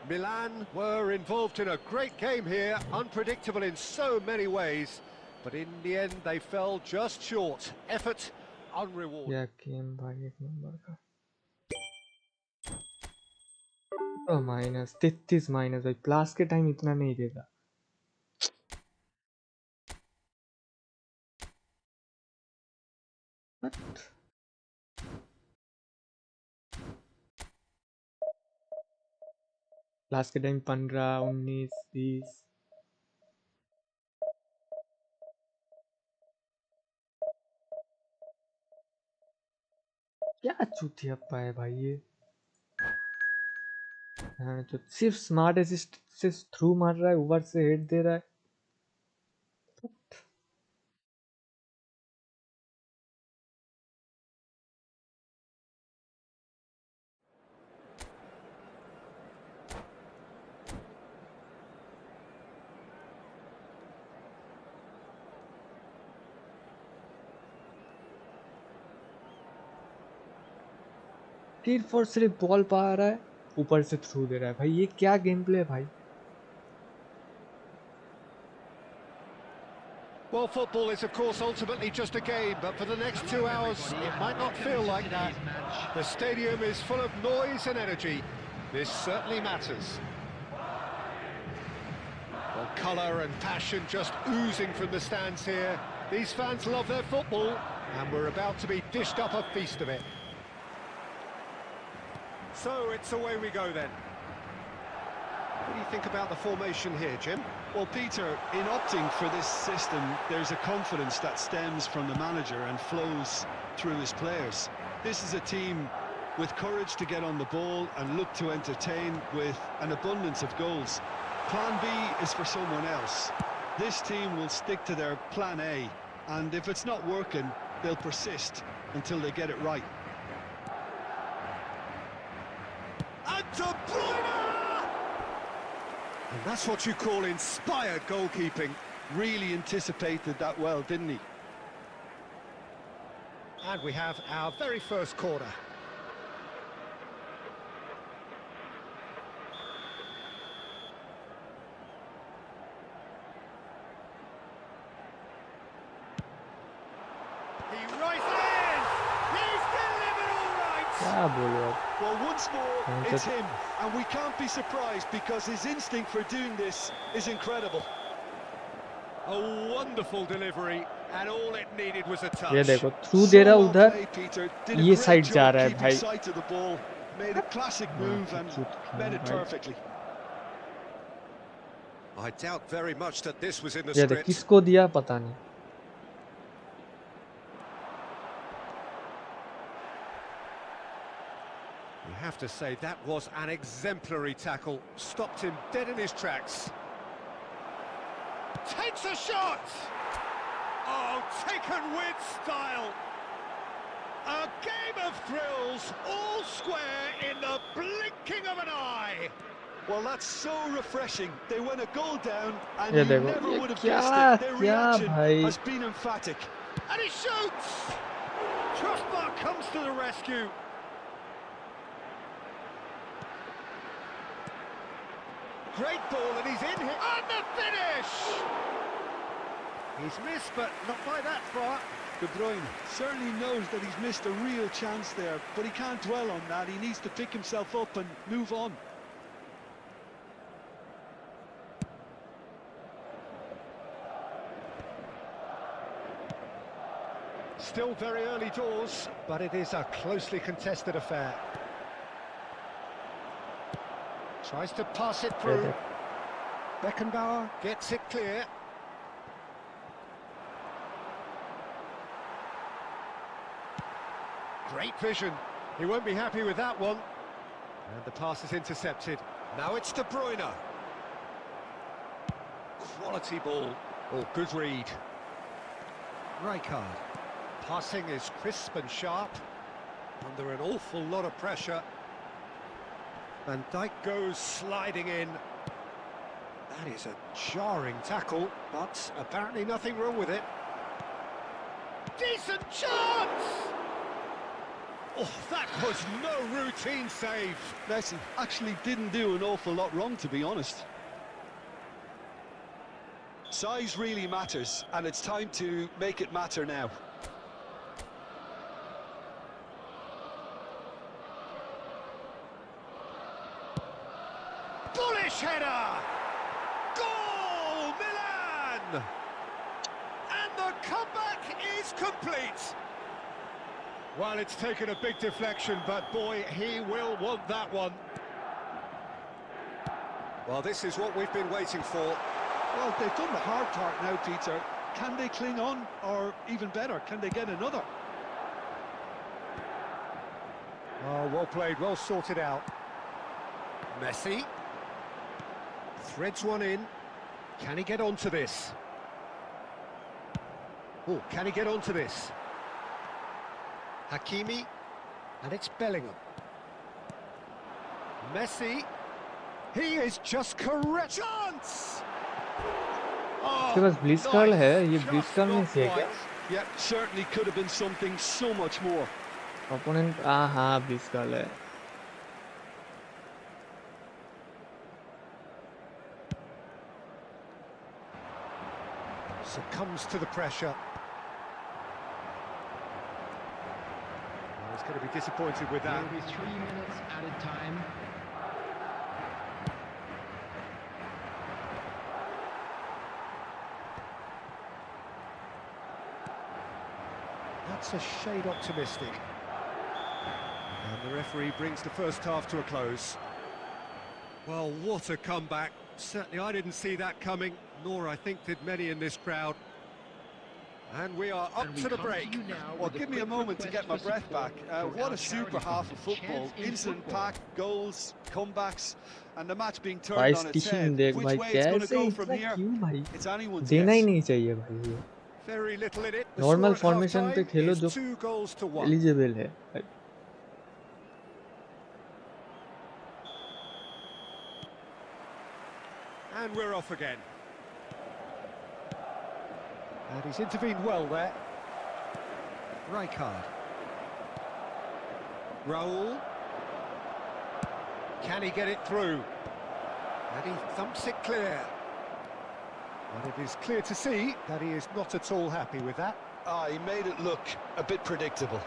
Milan were involved in a great game here, unpredictable in so many ways, but in the end they fell just short. Effort unrewarded. क्या game भाई एक number का माइनस 33 माइनस भाई क्लास के टाइम इतना नहीं देगा क्लास के टाइम 15 19 20 क्या चूतियापा है भाई ये हाँ तो सिर्फ स्मार्ट असिस्ट से थ्रू मार रहा है ऊपर से हेड दे रहा है तीर फोर सिर्फ बॉल पा रहा है ऊपर से थ्रू दे रहा है भाई ये क्या गेम प्ले है भाई Well, football is of course ultimately just a game, but for the next 2 hours it might not feel like that. The stadium is full of noise and energy. This certainly matters. Well, colour and passion just oozing from the stands here. These fans love their football, and we're about to be dished up a feast of it. So it's away we go then. What do you think about the formation here, Jim? Well, Peter, in opting for this system, there's a confidence that stems from the manager and flows through his players. This is a team with courage to get on the ball and look to entertain with an abundance of goals. Plan B is for someone else. This team will stick to their plan A, and if it's not working, they'll persist until they get it right. And De Bruyne! And that's what you call inspired goalkeeping. Really anticipated that well, didn't he? And we have our very first corner. He rises! He's delivered all right! क्या बोलो आप? Well, once more, it's him, and we can't be surprised because his instinct for doing this is incredible. A wonderful delivery, and all it needed was a touch. ये देखो through दे रहा उधर ये side जा रहा है भाई Made a classic move and made it perfectly. I doubt very much that this was in the ये देख script. किसको दिया पता नहीं You have to say that was an exemplary tackle. Stopped him dead in his tracks. Takes a shot! Oh, taken with style. A game of thrills, all square in the blinking of an eye. Well, that's so refreshing. They went a goal down and ये you देखो never ये would have क्या guessed it. Their क्या reaction भाई has been emphatic. And he shoots! Trustmark comes to the rescue. Great ball, and he's in here. And the finish! He's missed, but not by that far. De Bruyne certainly knows that he's missed a real chance there, but he can't dwell on that. He needs to pick himself up and move on. Still very early doors, but it is a closely contested affair. Tries to pass it through. Beckenbauer gets it clear. Great vision. He won't be happy with that one. And the pass is intercepted. Now it's De Bruyne. Quality ball. Oh, good read. Rijkaard. Passing is crisp and sharp. Under an awful lot of pressure. Van Dijk goes sliding in. That is a jarring tackle, but apparently nothing wrong with it. Decent chance! Oh, that was no routine save. Messi actually didn't do an awful lot wrong, to be honest. Size really matters, and it's time to make it matter now. Bullish header! Goal, Milan! And the comeback is complete. Well, it's taken a big deflection, but boy, he will want that one. Well, this is what we've been waiting for. Well, they've done the hard part now, Peter. Can they cling on, or even better, can they get another? Oh, well played, well sorted out. Messi. Threads one in. Can he get onto this? Oh, can he get onto this? Hakimi, and it's Bellingham. Messi, he is just correct. Chance! इसके पास ब्लिट्जकर्ल है ये ब्लिट्जकर्ल में से है क्या? Yeah, certainly could have been something so much more. Opponent हाँ ब्लिट्जकर्ल है. Succumbs to the pressure. He's going to be disappointed with that. Maybe 3 minutes added time. That's a shade optimistic. And the referee brings the first half to a close. Well, what a comeback. Certainly I didn't see that coming, nor I think did many in this crowd. And we are up to the break. Well, give me a moment to get my breath back. What a super half of football. Incident-packed, goals, comebacks, and the match being turned on its head. Which way it's going to go from here, it's anyone's देना ही guess. नहीं चाहिए भाई ये. Very little in it. Normal formation पे खेलो जो 2 goals to 1. eligible है. And we're off again. And he's intervened well there. Rijkaard. Raul. Can he get it through? And he thumps it clear. And it is clear to see that he is not at all happy with that. He made it look a bit predictable.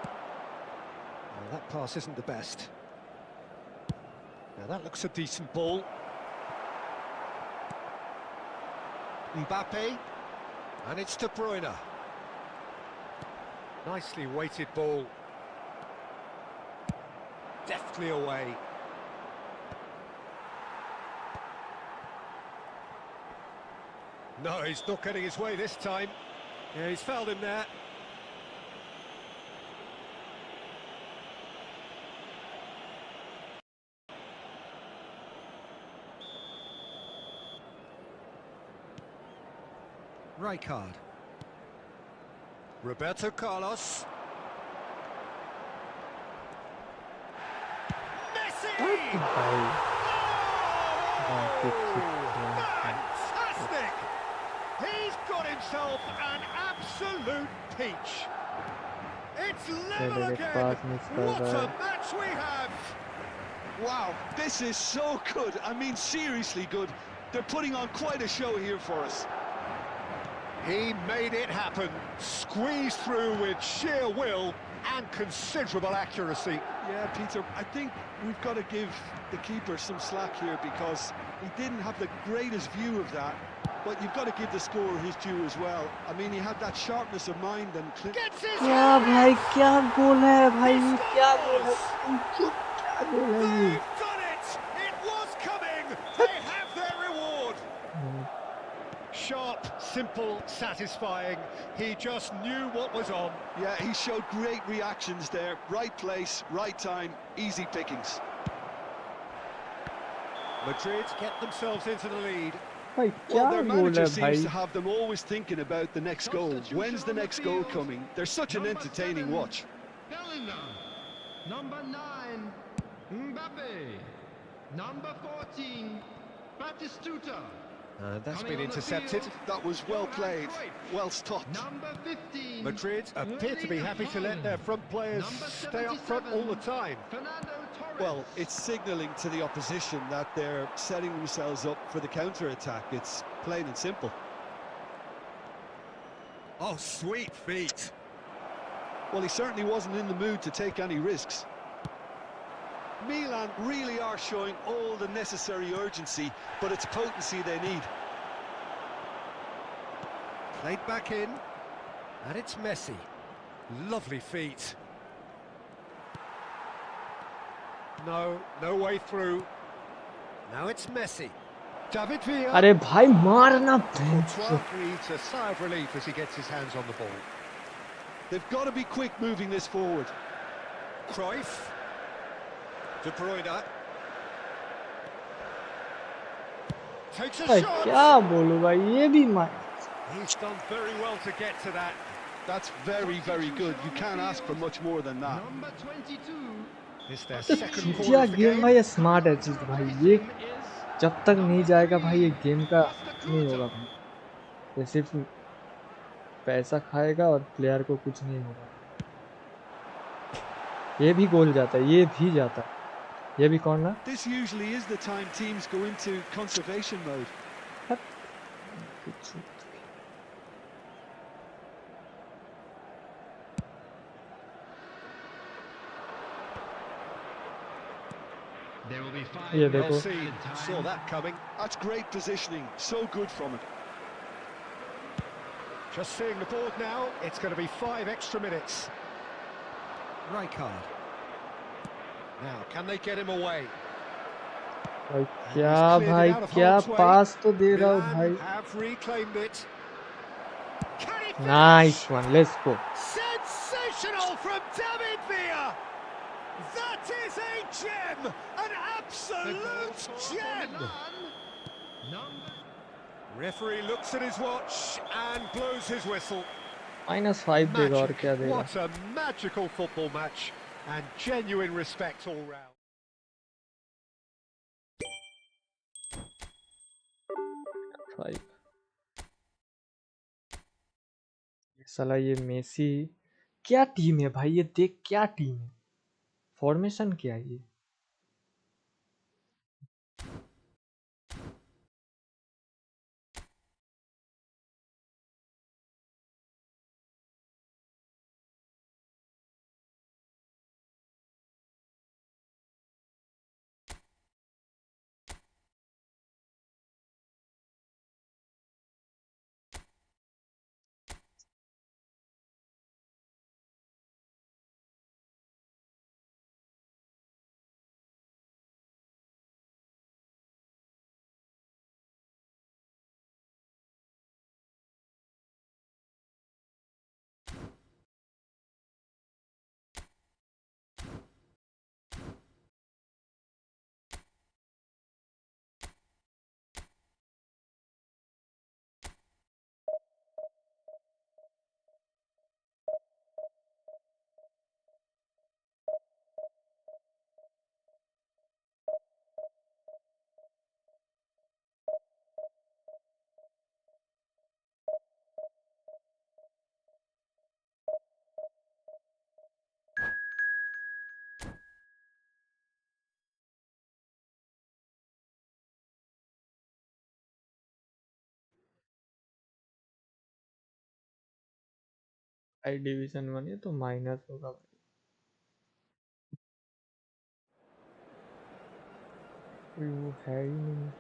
Well, that pass isn't the best. Now that looks a decent ball. Mbappe. And it's De Bruyne. Nicely weighted ball. Deftly away. No, he's not getting his way this time. Yeah, he's fouled him there. Rijkaard. Roberto Carlos. Messi! Fantastic! He's got himself an absolute peach. It's level again. What a match we have! Wow, this is so good. I mean, seriously good. They're putting on quite a show here for us. He made it happen, squeezed through with sheer will and considerable accuracy. Yeah, Peter, I think we've got to give the keeper some slack here because he didn't have the greatest view of that, but you've got to give the scorer his due as well. I mean, he had that sharpness of mind and... क्या भाई क्या गोल है भाई क्या गोल है क्या गोल है ये They've done it! It was coming! They have their reward! Sharp, simple, satisfying. He just knew what was on. Yeah, he showed great reactions there. Right place, right time, easy pickings. Madrid get themselves into the lead. भाई क्या Well, their goal manager है seems भाई to have them always thinking about the next goal. When's the next goal coming? They're such an entertaining watch. Number 9, Mbappe. Number 14, Batistuta. That's been intercepted. That was well played, well stopped. Number 15, Madrid appear to be happy to let their front players stay up front all the time. Fernando Torres. Well, it's signalling to the opposition that they're setting themselves up for the counter-attack. It's plain and simple. Oh, sweet feet. Well, he certainly wasn't in the mood to take any risks. Milan really are showing all the necessary urgency, but it's potency they need. Played back in, and it's Messi. Lovely feet. No way through. Now it's Messi. David Villa. अरे भाई मारना Courtois breathes a sigh of relief as he gets his hands on the ball. They've got to be quick moving this forward. Cruyff. De Bruyne. Takes a भाई shot. क्या बोलूं भाई ये भी मार He's done very well to get to that. That's very, very good. You can't ask for much more than that. Number 22. It's their तो second चीटिया corner of the game game. भाई smart है चीज भाई ये जब तक नहीं जाएगा भाई ये गेम का नहीं होगा भाई ये सिर्फ पैसा खाएगा और प्लेयर को कुछ नहीं होगा ये भी गोल जाता है ये भी जाता है ये भी कौन ना This usually is the time teams go into conservation mode. There will be 5 ये Well देखो seen. Saw that coming. That's great positioning. So good from it. Just seeing the board now, it's going to be 5 extra minutes. Rijkaard. Now, can they get him away? भाई क्या भाई क्या पास तो दे रहा हूँ भाई Milan have reclaimed it. Nice one. Let's go. Sensational from David Villa. That is a gem, an absolute gem. Referee looks at his watch and blows his whistle. -5 देगा और क्या देगा? What a magical football match and genuine respect all round. साला ये Messi क्या team है भाई, ये देख क्या टीम है, फॉर्मेशन क्या है ये? आई डिवीजन 1 है तो माइनस होगा भाई, कोई वो है ही नहीं।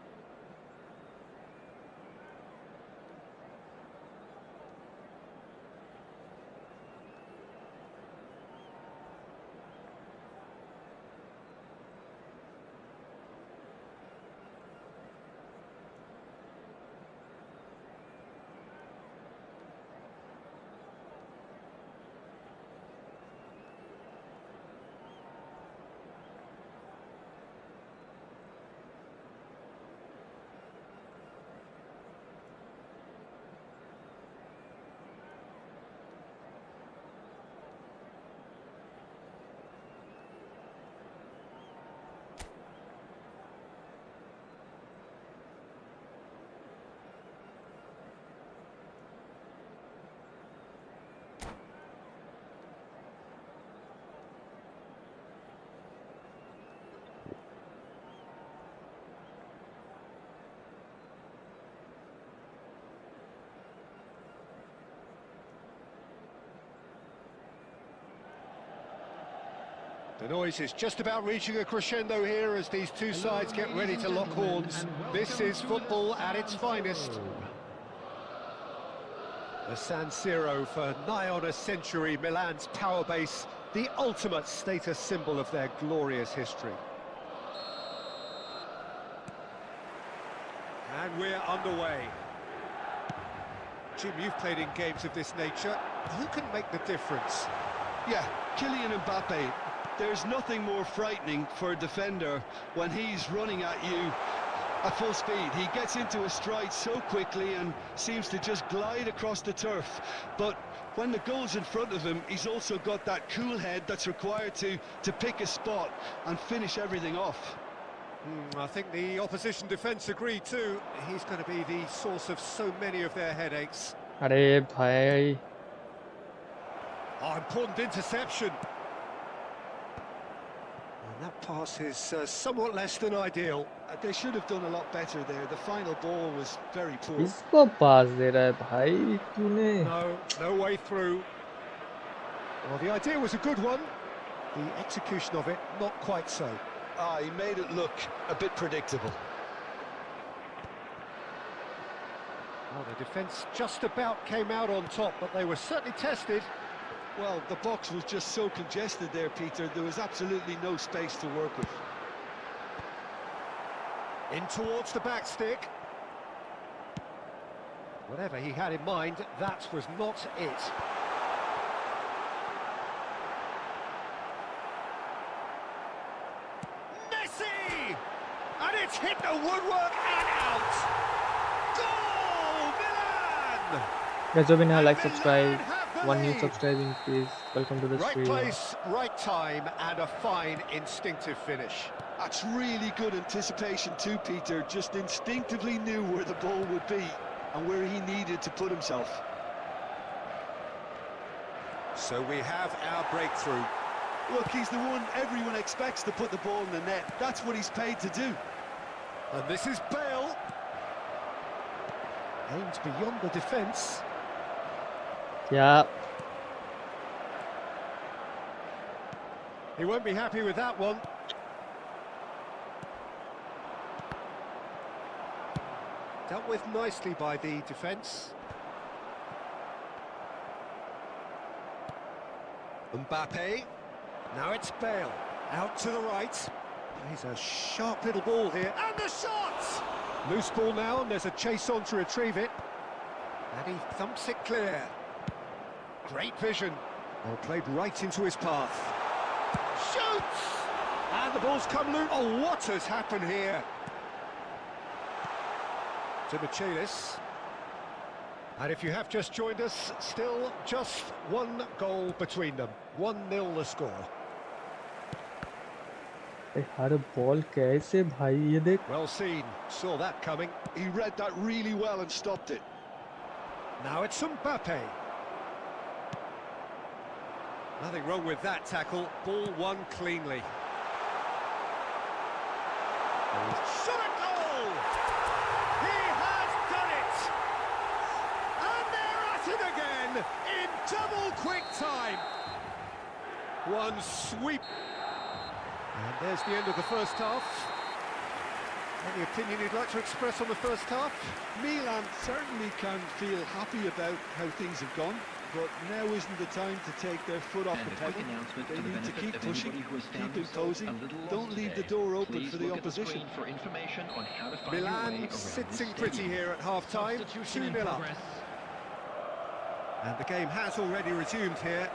The noise is just about reaching a crescendo here as these two sides get ready to lock horns. This is football at its finest. The San Siro for nigh on a century, Milan's power base, the ultimate status symbol of their glorious history. And we're underway. Jim, you've played in games of this nature. Who can make the difference? Yeah, Kylian Mbappe. There's nothing more frightening for a defender when he's running at you at full speed. He gets into a stride so quickly and seems to just glide across the turf. But when the goal's in front of him, he's also got that cool head that's required to pick a spot and finish everything off. I think the opposition defence agree too. He's going to be the source of so many of their headaches. अरे भाई, Oh, important interception. And that pass is somewhat less than ideal. They should have done a lot better there. The final ball was very poor. इसको पास दे रहा है भाई तूने? No way through. Well, the idea was a good one. The execution of it, not quite so. He made it look a bit predictable. Well, the defence just about came out on top, but they were certainly tested. Well, the box was just so congested there, Peter. There was absolutely no space to work with. In towards the back stick. Well, Whatever he had in mind, that was not it. Messi! And it's hit the woodwork and out! Goal, Milan! Guys, जो भी नया like subscribe, one new subscribing please. Welcome to the Right stream. place, right time, and a fine instinctive finish. That's really good anticipation too, Peter. Just instinctively knew where the ball would be and where he needed to put himself. So we have our breakthrough. Look, he's the one everyone expects to put the ball in the net. That's what he's paid to do. And this is Bale. Aimed beyond the defence. Yeah. He won't be happy with that one. Dealt with nicely by the defence. Mbappe. Now it's Bale. Out to the right. He's a sharp little ball here. And the shot! Loose ball now, and there's a chase on to retrieve it. And he thumps it clear. Great vision. Well, played right into his path. Shoots! And the ball's come loose. Oh, what has happened here? To Michelis. And if you have just joined us, still just one goal between them. 1-0 the score. Her ball कैसे भाई ये देख. Well seen, saw that coming. He read that really well and stopped it. Now it's Mbappe. Nothing wrong with that tackle. Ball won cleanly. Shot a goal! He has done it! And they're at it again in double quick time. One sweep. And there's the end of the first half. Any opinion you'd like to express on the first half? Milan certainly can feel happy about how things have gone, but now isn't the time to take their foot off the pedal. They need to keep pushing, keep imposing, don't leave the door open for the opposition. Milan sitting pretty here at half-time, 2-0 up. And the game has already resumed here.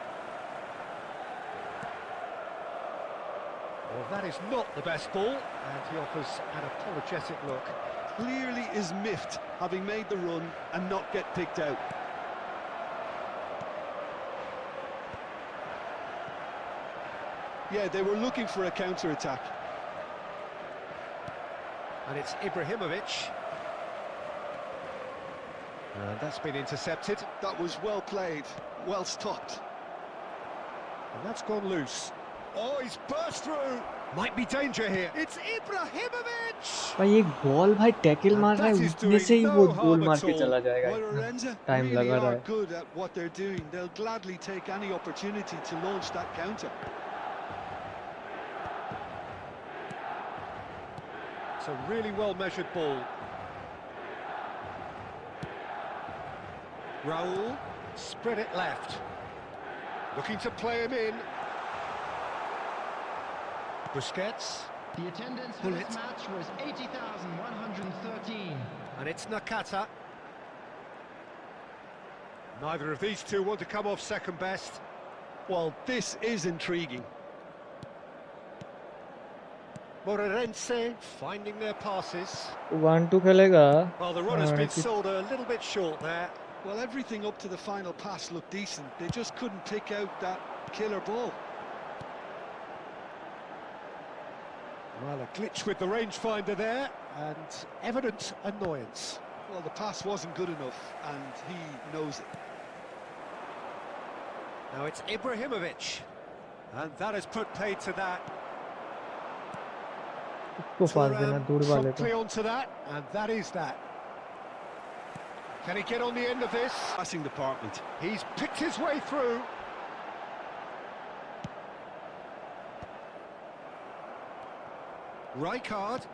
Well, that is not the best ball, and he offers an apologetic look. Clearly is miffed, having made the run and not get picked out. Yeah, they were looking for a counter-attack. And it's Ibrahimovic. And that's been intercepted. That was well played, well stopped. And that's gone loose. Oh, he's burst through. Might be danger here. It's Ibrahimovic. भाई एक ball भाई tackle मार रहा है उतने से ही वो गोल मार के चला जाएगा. टाइम लगा रहा है. Good at what they're doing. They'll gladly take any opportunity to launch that counter. It's a really well-measured ball. Raul, spread it left. Looking to play him in. Busquets. The attendance for this match was 80,113. And it's Nakata. Neither of these two want to come off second best. Well, this is intriguing. Moderators finding their passes. 1-2 खेलेगा. Well, the run has been sold a little bit short there. Well, everything up to the final pass looked decent. They just couldn't pick out that killer ball. Well, a glitch with the rangefinder there, and evident annoyance. Well, the pass wasn't good enough, and he knows it. Now it's Ibrahimovic, and that has put paid to that. Promptly onto that, and that is that. Can he get on the end of this? Passing department. He's picked his way through. Rijkaard.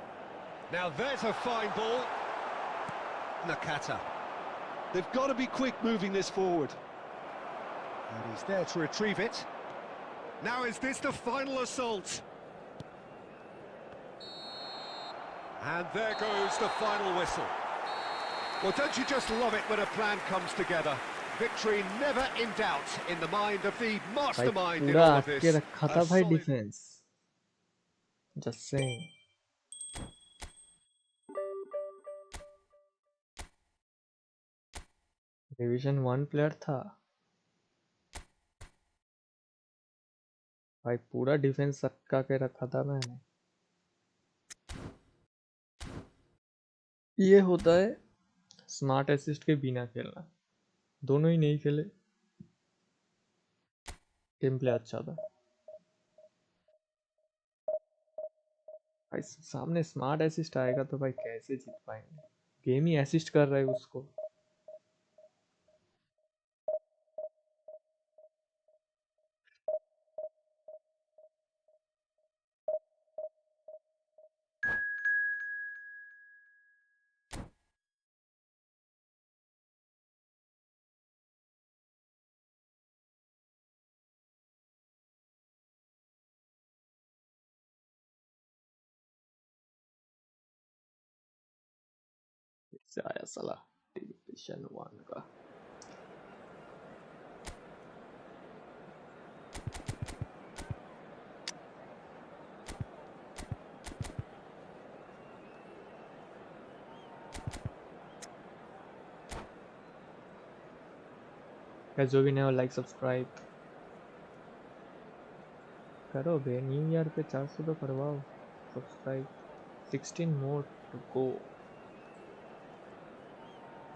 Now there's a fine ball. Nakata. They've got to be quick moving this forward. And he's there to retrieve it. Now is this the final assault? And there goes the final whistle. Well, don't you just love it when a plan comes together? Victory never in doubt in the mind of the mastermind in पूरा all of आके this. रखा था भाई defence. Just saying. Division 1 player था भाई, पूरा defence रखा के रखा था मैंने. ये होता है स्मार्ट असिस्ट के बिना खेलना. दोनों ही नहीं खेले, गेम प्ले अच्छा था भाई. सामने स्मार्ट असिस्ट आएगा तो भाई कैसे जीत पाएंगे? गेम ही असिस्ट कर रहा है उसको. इससे आया साला डिवीजन 1 का. जो भी नया हो लाइक सब्सक्राइब करो बे. न्यू ईयर पे 400 तो करवाओ सब्सक्राइब. 16 more to go.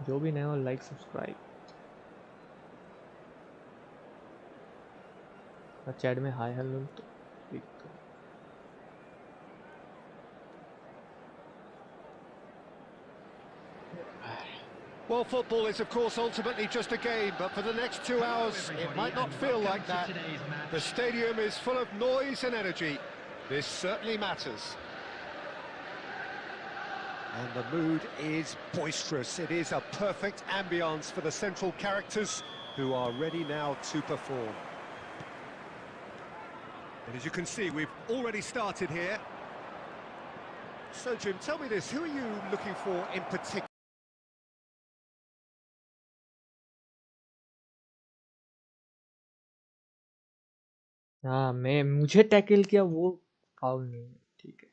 जो भी नया हो लाइक सब्सक्राइब. चैट में हाय हेलो तो लिख दो. Well, football is, of course, ultimately just a game, but for the next 2 hours, it might not feel like that. The stadium is full of noise and energy. This certainly matters. And the mood is boisterous. It is a perfect ambience for the central characters who are ready now to perform. And as you can see, we've already started here. So, Jim, tell me this, who are you looking for in particular? हाँ, मुझे tackle किया वो foul नहीं है, ठीक है.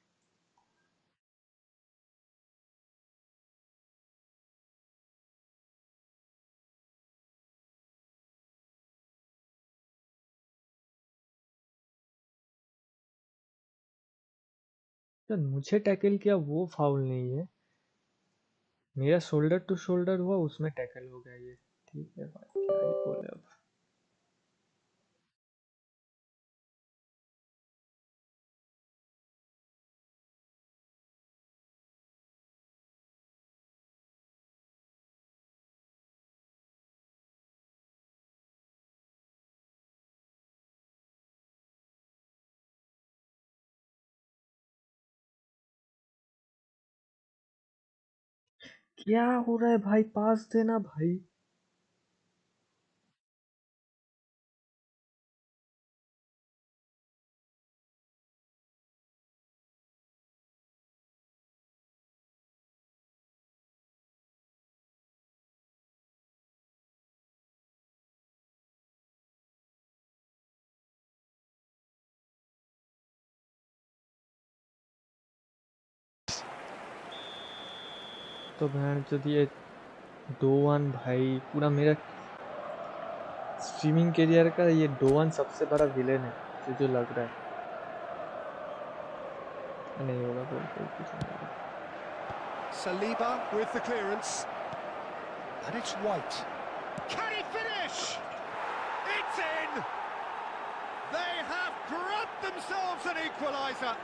तो मुझे टैकल किया वो फाउल नहीं है. मेरा शोल्डर टू शोल्डर हुआ, उसमें टैकल हो गया ये. ठीक है भाई, क्या ही बोले अब. क्या हो रहा है भाई? पास देना भाई. तो बहन चोद ये 2-1 भाई. पूरा मेरा स्ट्रीमिंग करियर का ये 2-1 सबसे बड़ा विलेन है मुझे जो लग रहा है. नहीं होगा गोल, कुछ नहीं होगा. Saliba with the clearance. And it's White. Can he finish? It's in! They have grabbed themselves an equaliser.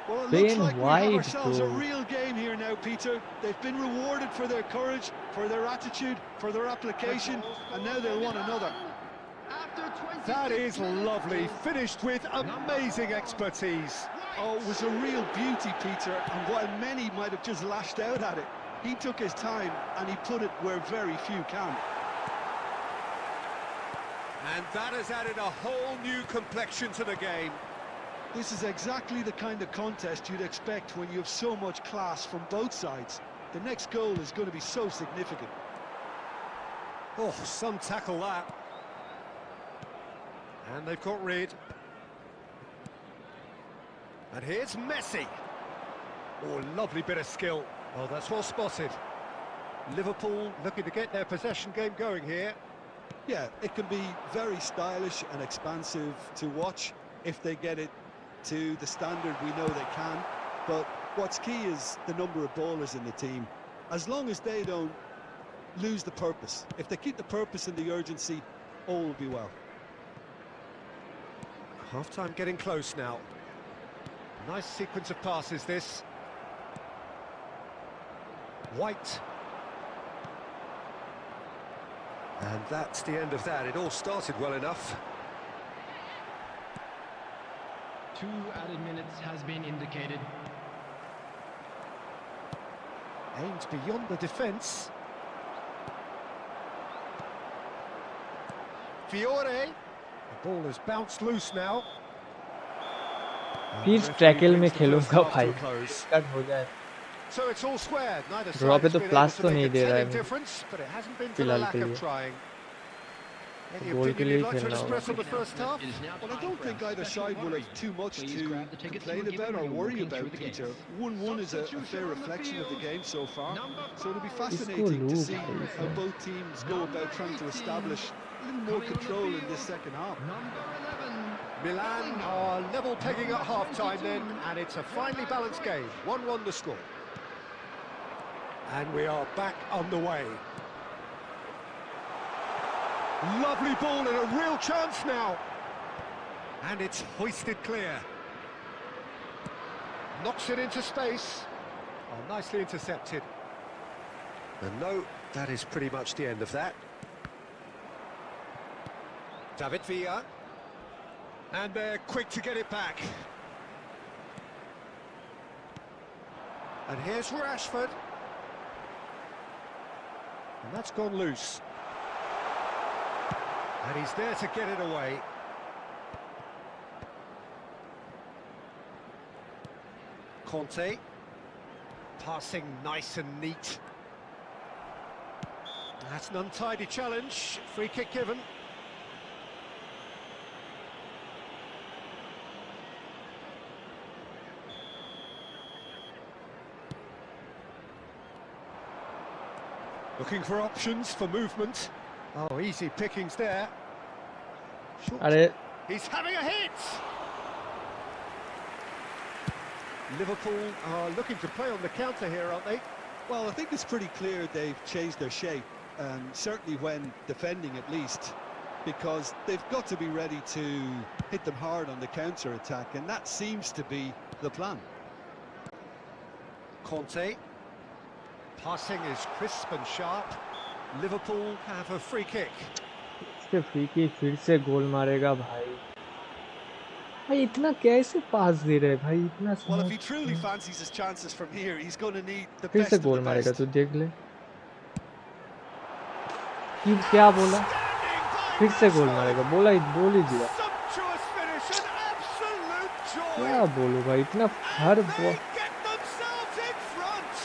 Well, it Ben looks like we White have ourselves a goal. real game here now, Peter. They've been rewarded for their courage, for their attitude, for their application, and now they'll want another. That is lovely, finished with amazing expertise. Oh, it was a real beauty, Peter, and while many might have just lashed out at it, he took his time and he put it where very few can. And that has added a whole new complexion to the game. This is exactly the kind of contest you'd expect when you have so much class from both sides. the next goal is going to be so significant. Oh, some tackle that. And they've got rid. And here's Messi. Oh, lovely bit of skill. Oh, that's well spotted. Liverpool looking to get their possession game going here. Yeah, it can be very stylish and expansive to watch if they get it to the standard we know they can. But what's key is the number of ballers in the team. As long as they don't lose the purpose, if they keep the purpose and the urgency, all will be well. Half-time getting close now. Nice sequence of passes, this. White. And that's the end of that. It all started well enough. 2 added minutes has been indicated. Aimed beyond the defence. Fiore. The ball has bounced loose now. फिर tackle में खेलूंगा भाई cut हो जाए So it's all square. Neither draw side पे has तो been plus able तो to नहीं make a दे रहा telling है difference, but it hasn't been for the फिलहाल lack के of लिए trying. Any गोल के opinion लिए you'd like to खेलना होगा express on the first half? Well, I don't think either side will have too much to complain about or worry about, Peter. 1-1 is a fair reflection of the game so far, so it'll be fascinating to see how both teams go about trying to establish a little more control in this second half. Milan are level pegging at half-time then, and it's a finely balanced game. 1-1 the score. And we are back underway. Lovely ball and a real chance now. And it's hoisted clear. Knocks it into space. Oh, nicely intercepted. And no, that is pretty much the end of that. David Villa. And they're quick to get it back. And here's Rashford. And that's gone loose. And he's there to get it away. Conte. Passing nice and neat. That's an untidy challenge. Free kick given. Looking for options for movement. Oh, easy pickings there. अरे He's having a hit! Liverpool are looking to play on the counter here, aren't they? Well, I think it's pretty clear they've changed their shape, certainly when defending at least, because they've got to be ready to hit them hard on the counter-attack, and that seems to be the plan. Conte. Passing is crisp and sharp. Liverpool have a free kick. इसके free kick फिर से गोल मारेगा भाई भाई इतना कैसे पास दे रहे भाई इतना Well, if he truly fancies his chances from here, he's going to need the फिर best से of the गोल मारेगा best. तू देख ले कि क्या बोला फिर से गोल मारेगा बोल ही दिया Sumptuous finish, an absolute joy. क्या बोलूं भाई इतना हर They get themselves in front.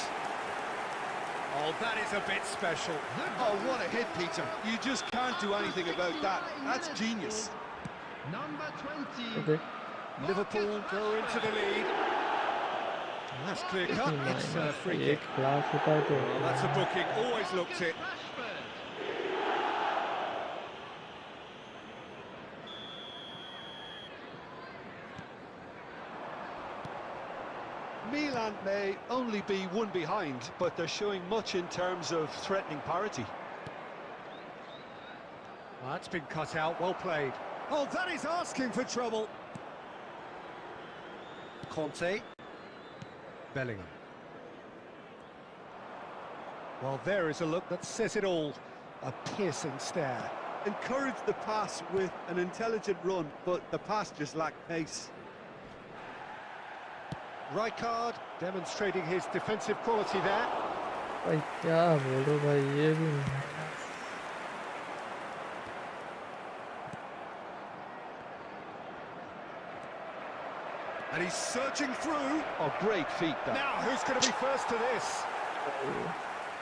Oh, that is a bit special. Oh, what a hit, Peter. You just can't do anything about that. That's genius. Number 20. okay. Liverpool go into the lead. And that's clear cut. It's a free एक kick. Class होता है तो Well, that's a booking. Always looked it. Milan may only be one behind, but they're showing much in terms of threatening parity. Well, that's been cut out. Well played. Oh, that is asking for trouble. Conte. Bellingham. Well, there is a look that says it all. A piercing stare. Encourage the pass with an intelligent run, but the pass just lacked pace. Rijkaard demonstrating his defensive quality there. भाई क्या बोलो भाई ये भी And he's searching through. Oh, great feet, that. Now, who's going to be first to this?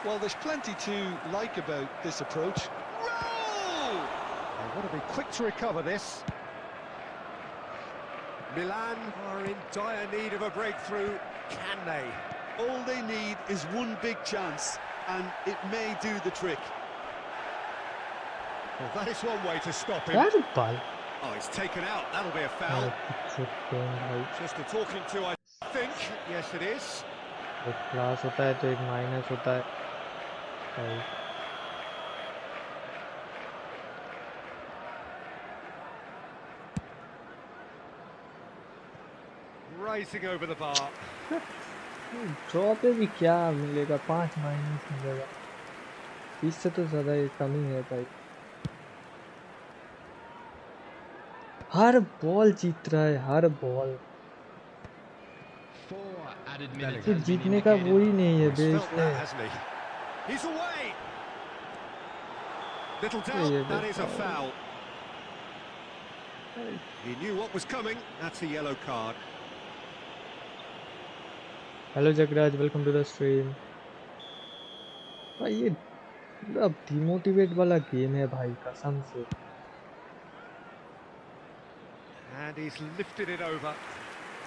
Well, there's plenty to like about this approach. Roll! They want to be quick to recover this. Milan are in dire need of a breakthrough. Can they? All they need is one big chance, and it may do the trick. Well, that is one way to stop him. यार बाल Oh, it's taken out. That'll be a foul. Just a talking to, I think. Yes, it is. एक plus होता है तो एक minus होता है भाई। Racing over the bar. Draw पे भी क्या मिलेगा, 5 माइनस मिलेगा, इससे तो ज़्यादा ये कमी है भाई। हर बॉल जीत रहा है, हर बॉल। तो जीतने का वो ही नहीं है बेस में। He's away. Little doubt that is a foul. He knew what was coming. That's a yellow card. Hello Jagraj, welcome to the stream. भाई ये अब डिमोटिवेट वाला गेम है भाई, कसम से। And he's lifted it over.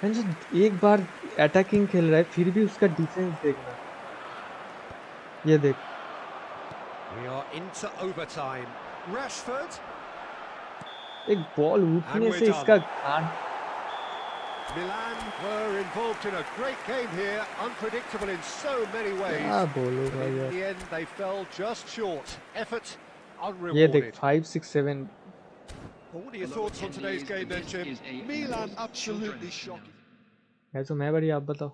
एक बार अटैकिंग खेल रहा है फिर भी उसका डिफेंस देखना, ये देख। We are into overtime. Rashford. एक बॉल उठने से इसका Milan were involved in a great game here, unpredictable in so many ways. क्या बोलो भाई In यार। the end, they fell just short. Effort unrewarded. ये देख 5, 6, 7। What are your thoughts on today's game then, Jim? Milan absolutely shocking. ऐसा मैं बढ़िया, आप बताओ।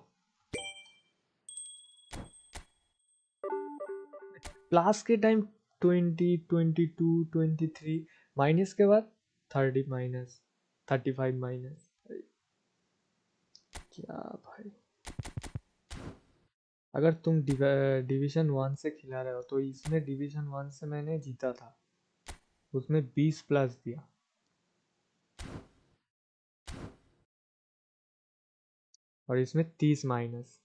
प्लस के टाइम 20, 22, 23, माइनस के बाद 30 माइनस, 35 माइनस। क्या भाई, अगर तुम डिवीजन 1 से खिला रहे हो तो इसमें डिवीजन 1 से मैंने जीता था, उसमें 20 प्लस दिया। और इसमें 30 माइनस।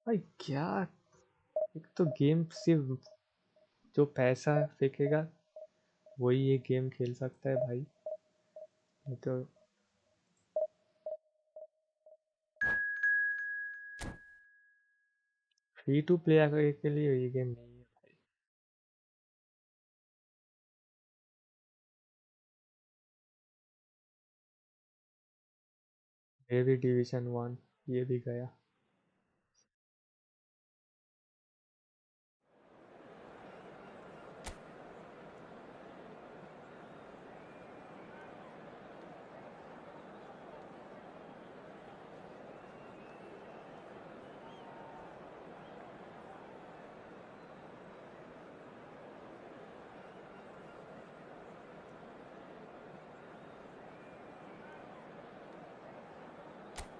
भाई क्या, एक तो गेम सिर्फ जो पैसा फेंकेगा वही ये गेम खेल सकता है भाई, नहीं तो फ्री टू प्ले के लिए ये गेम नहीं है भाई। ये भी डिवीजन 1, ये भी गया।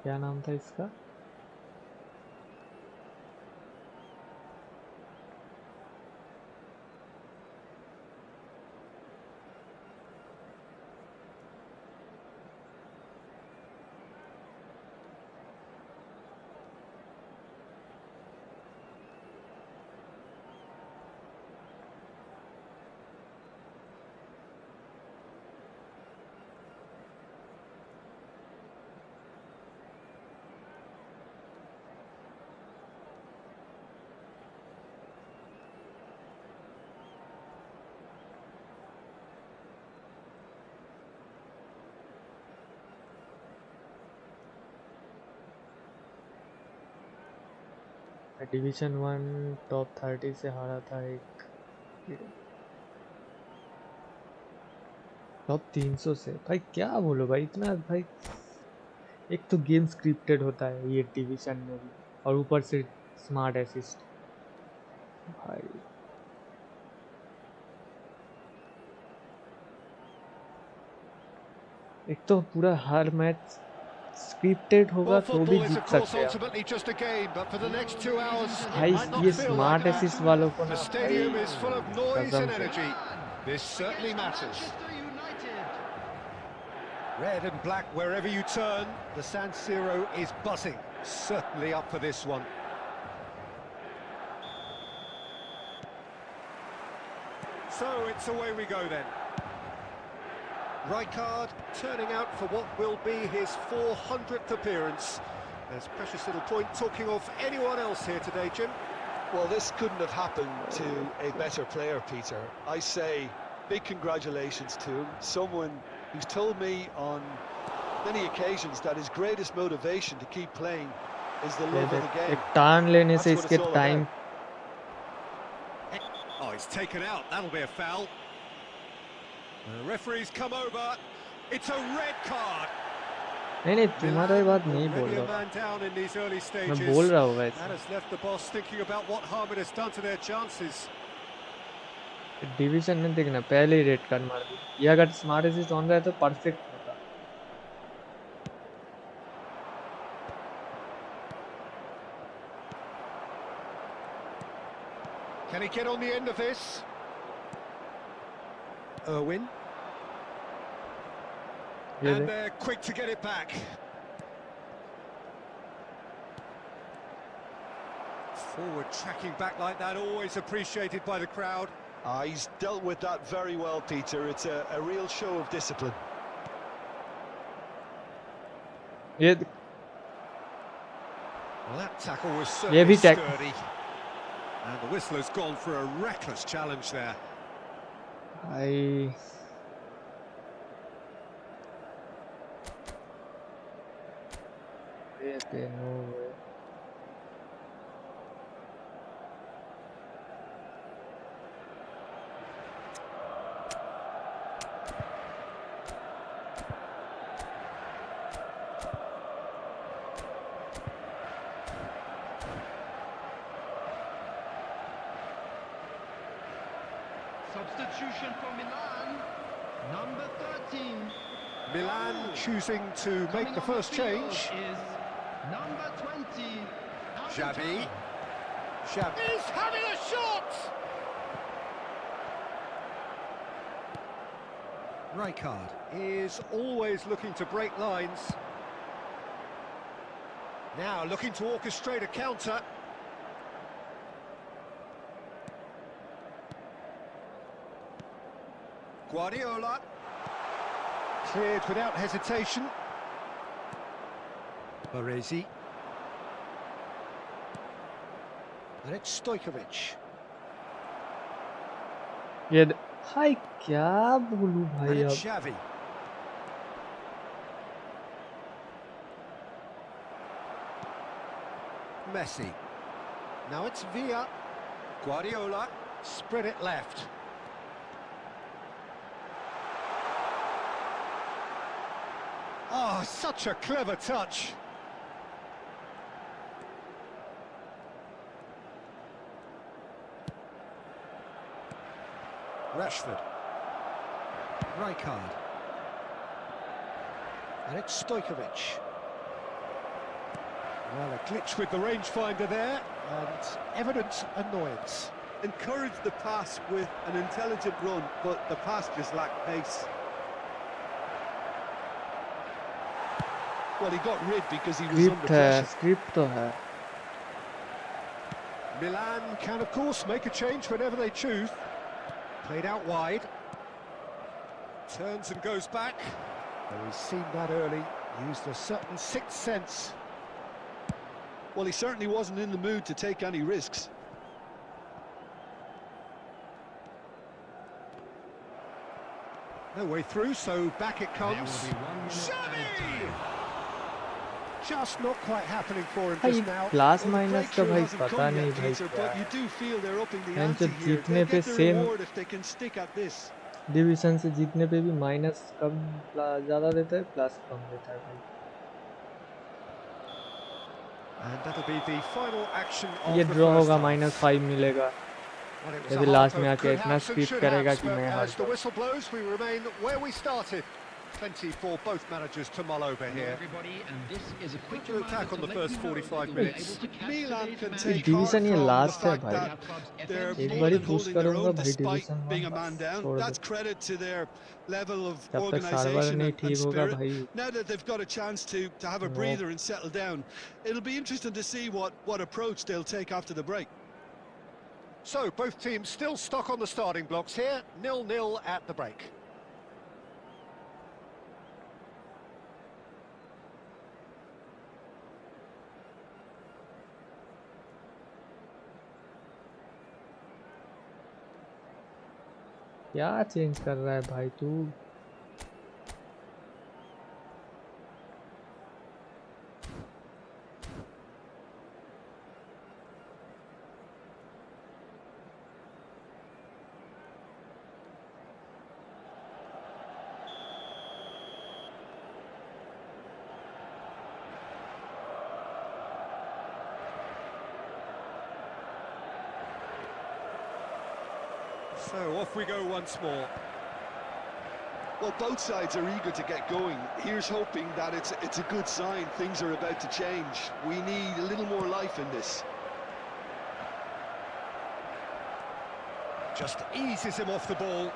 क्या नाम था इसका? डिवीजन 1 टॉप 30 से हारा था, एक टॉप 300 से। भाई क्या बोलो भाई, इतना भाई। एक तो गेम स्क्रिप्टेड होता है ये डिवीजन में भी, और ऊपर से स्मार्ट असिस्ट भाई। एक तो पूरा हर मैच स्क्रिप्टेड होगा तो भी जीत सकते हैं भाई। ये स्मार्ट असिस्ट वालों को ना Red and black wherever you turn. The San Siro is buzzing. Certainly up for this one. So it's away we go then. Rijkaard turning out for what will be his 400th appearance. There's precious little point talking of anyone else here today, Jim. Well, this couldn't have happened to a better player, Peter. I say big congratulations to him. Someone who's told me on many occasions that his greatest motivation to keep playing is the love of the game. एक turn लेने से इसके time Oh, he's taken out. That'll be a foul. The referee's come over. It's a red card. नहीं तुम्हारा बात नहीं बोल रहा मैं बोल रहा हूँ वैसे That has left the boss thinking about what harm it has done to their chances. Division में देखना पहले ही रेड कार्ड मार दी ये अगर स्मार्ट असिस्ट ऑन रहा है तो परफेक्ट होता Can he get on the end of this? Irwin. And they're quick to get it back. Forward tracking back like that, always appreciated by the crowd. He's dealt with that very well, Peter. It's a real show of discipline. Well, that tackle was certainly sturdy. And the whistler's gone for a reckless challenge there. No way. Substitution for Milan, number 13. Milan choosing to make the first change. Is number 20. Xavi. He's having a shot! Rijkaard is always looking to break lines. Now looking to orchestrate a counter. Guardiola. Cleared without hesitation. Baresi. And it's Stojkovic. ये भाई क्या बोलूं भाई अब Xavi. Messi. Now it's Villa. Guardiola. Spread it left. Oh, such a clever touch. Rashford. Rijkaard. And it's Stojkovic. Well, a glitch with the rangefinder there, and evident annoyance. Encouraged the pass with an intelligent run, but the pass just lacked pace. Well, he got rid because he was under pressure. Script तो है. Milan can, of course, make a change whenever they choose. Played out wide. Turns and goes back. Well, he's seen that early. Used a certain sixth sense. Well, he certainly wasn't in the mood to take any risks. No way through, so back it comes. Xavi! Just not quite happening for him just now. Plus minus का भाई पता नहीं भाई क्या है जीतने पे same division से जीतने पे भी माइनस कम ज़्यादा देता है प्लस कम देता है भाई ये ड्रॉ होगा -5 मिलेगा यदि लास्ट में आके इतना स्पीड करेगा कि मैं हार जाऊं Plenty for both managers to mull over here. Everybody, and this is a quick To attack on the first 45 minutes. Milan can ये take heart डिवीजन ये from the लास्ट है fact भाई that they're एक more बारी than push holding their करूंगा own भाई despite division में being a man down. छोड़ That's दो credit to their level of जब तक सर्वर organisation नहीं and ठीक होगा spirit. भाई Now that they've got a chance to have a breather and settle down, it'll be interesting to see what approach they'll take after the break. So, both teams still stuck on the starting blocks here, 0-0 at the break. क्या change कर रहा है भाई तू So, off we go once more. Well, both sides are eager to get going. Here's hoping that it's a good sign. Things are about to change. We need a little more life in this. Just eases him off the ball.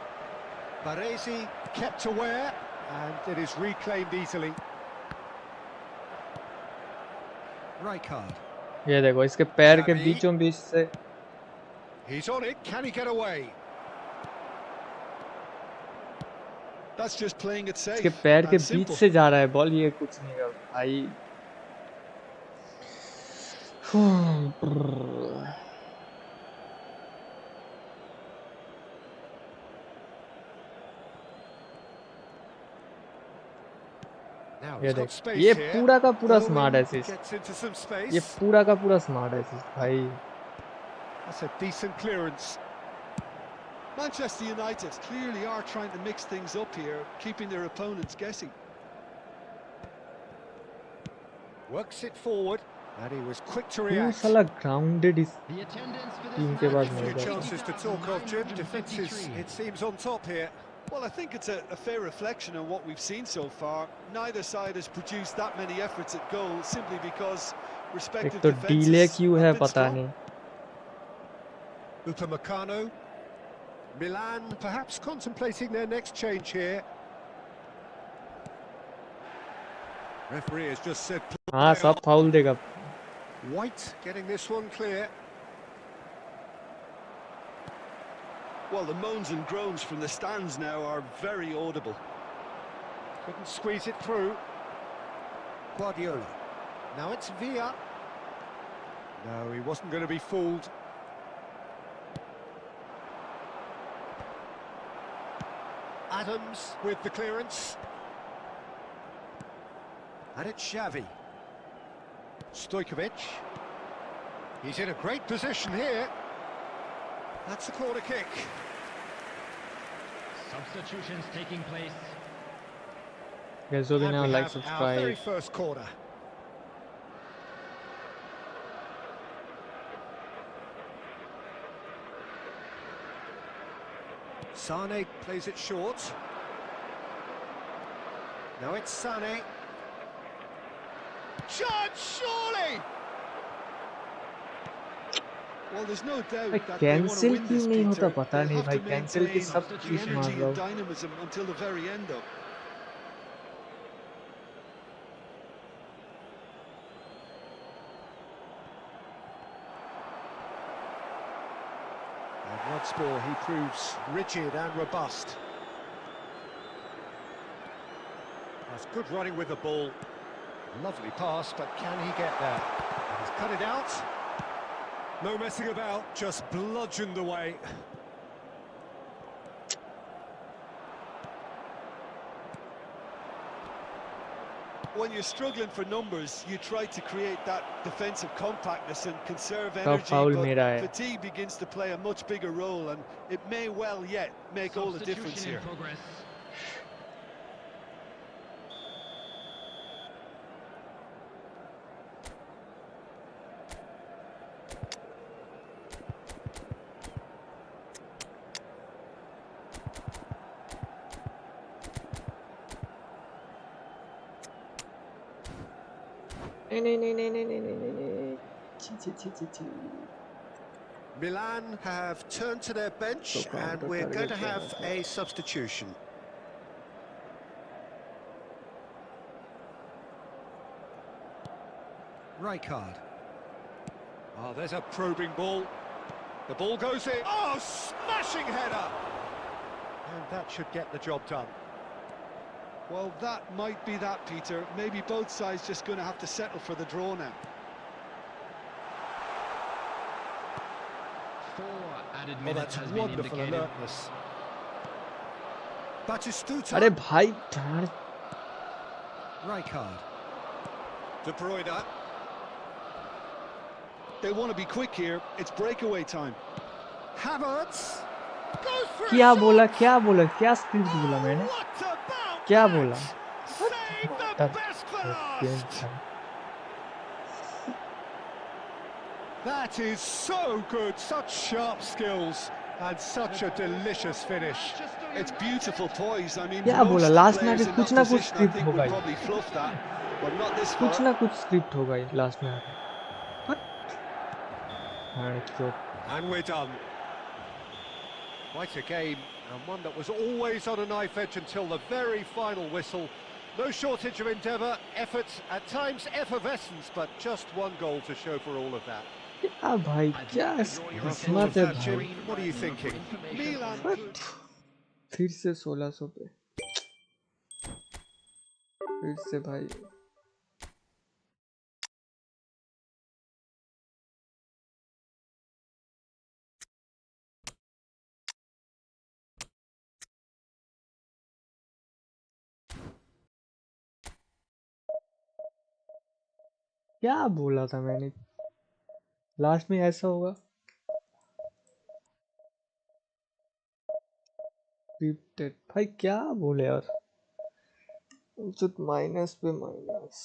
Baresi kept aware, and it is reclaimed easily. Rijkaard. ये देखो इसके पैर के बीचों बीच से He's on it. Can he get away? That's just playing it safe. इसके पैर के and बीच simple. से जा रहा है बॉल ये कुछ नहीं कर भाई Now ये he's got देख space ये here. पूरा का पूरा smart Owen assist gets into some space. ये पूरा का पूरा स्मार्ट असिस्ट भाई That's a decent clearance. Manchester United clearly are trying to mix things up here, keeping their opponents guessing. Works it forward, and he was quick to तू react. साला grounded इस The attendance for team this के बाद match नहीं Few जाता chances to talk of, Jim. Defence is, it seems, on top here. Well, I think it's a fair reflection on what we've seen so far. Neither side has produced that many efforts at goal simply because एक respective तो delay defenses क्यों है have been पता strong. नहीं Upamecano. Milan perhaps contemplating their next change here. Referee has just said हाँ play सब on. Foul देगा White getting this one clear. Well, the moans and groans from the stands now are very audible. Couldn't squeeze it through. Guardiola. Now it's Villa. No, he wasn't going to be fooled. Adams with the clearance. And it's Xavi. Stojkovic. He's in a great position here. That's a corner kick. Substitutions taking place. guys so And now we like have our very subscribe first corner. Sane plays it short. Now it's Sane. Shot, surely! Well, there's no doubt भाई that they want to cancel win क्यों this, नहीं होता Peter. पता They'll नहीं have भाई to cancel की maintain सब the चीज मार energy रहा and हूँ dynamism until the very end, though. And once more he proves rigid and robust. That's good running with the ball. Lovely pass, but can he get there? He's cut it out. No messing about, just bludgeoned away. When you're struggling for numbers, you try to create that defensive compactness and conserve का energy, foul but मेरा है fatigue begins to play a much bigger role, and it may well yet make all the difference Substitution in here. progress. Milan have turned to their bench and we're going to have a substitution. Rijkaard. Oh, there's a probing ball. The ball goes in. Oh, smashing header! And that should get the job done. Well, that might be that, Peter. Maybe both sides just going to have to settle for the draw now. 4 added Oh, minutes that's has been wonderful indicated. alertness. Batistuta. अरे भाई ठाड़ Rijkaard. De Bruyne. They want to be quick here. It's breakaway time. Havertz. Goes for a क्या shot. बोला क्या script बोला मैंने What about क्या that? बोला Save the best for last. That is so good. Such sharp skills and such a delicious finish. It's beautiful poise. I mean, क्या बोला most last में players आके in कुछ that ना कुछ position, I स्क्रिप्ट think, होगा would he probably fluff that, but not this कुछ fella. ना कुछ स्क्रिप्ट होगा ही लास्ट में आके And we're done. Quite a game, and one that was always on a knife edge until the very final whistle. No shortage of endeavour, effort, at times effervescence, but just one goal to show for all of that. क्या भाई क्या किस्मत है भाई Jim, what are you thinking? Milan. फिर से 1600 पे फिर से भाई क्या बोला था मैंने लास्ट में ऐसा होगा स्क्रिप्टेड भाई क्या बोले यार माइनस पे माइनस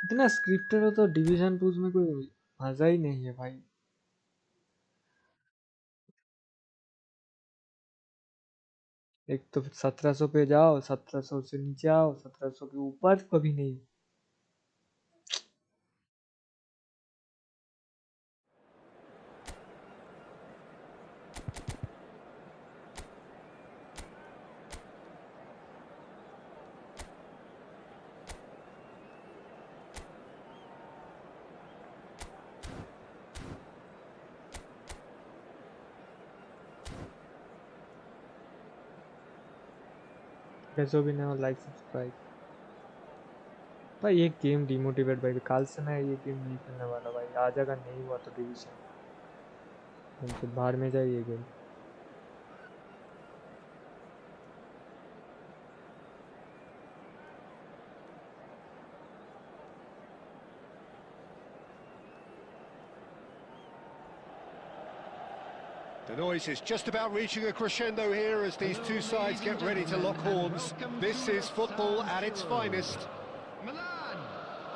इतना स्क्रिप्टेड हो तो डिवीजन पूज में कोई मजा ही नहीं है भाई एक तो 1700 पे जाओ 1700 से नीचे आओ 1700 के ऊपर कभी नहीं कैसे भी ना लाइक सब्सक्राइब भाई ये गेम डिमोटिवेट भाई कल से मैं ये गेम नहीं खेलने वाला भाई आ जाएगा नहीं हुआ तो डिवीजन तो बाहर में जाए ये game The noise is just about reaching a crescendo here as these two sides get ready to lock horns. This is football at its finest. Milan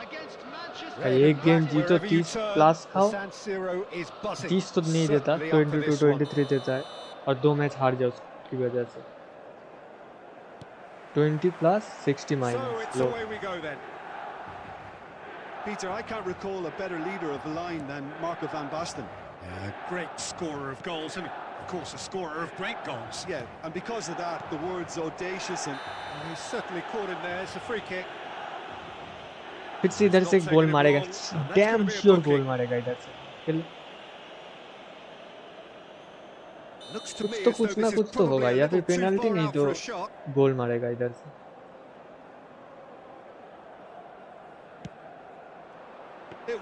against Manchester. एक गेम जीतो 30 प्लस खाओ San Siro is buzzing. 30 तो नहीं देता 22-23 देता है और 2 match हार जाओ उसकी वजह से 20 plus 60 So minus it's low away we go then. Peter, I can't recall a better leader of the line than Marco van Basten. Yeah, great scorer of goals and, of course, a scorer of great goals. Yeah, and because of that, the words audacious and... He's certainly caught in there. It's a free kick. फिर से इधर से गोल मारेगा damn sure गोल मारेगा इधर से कुछ ना कुछ तो होगा या फिर पेनल्टी नहीं तो गोल मारेगा इधर से It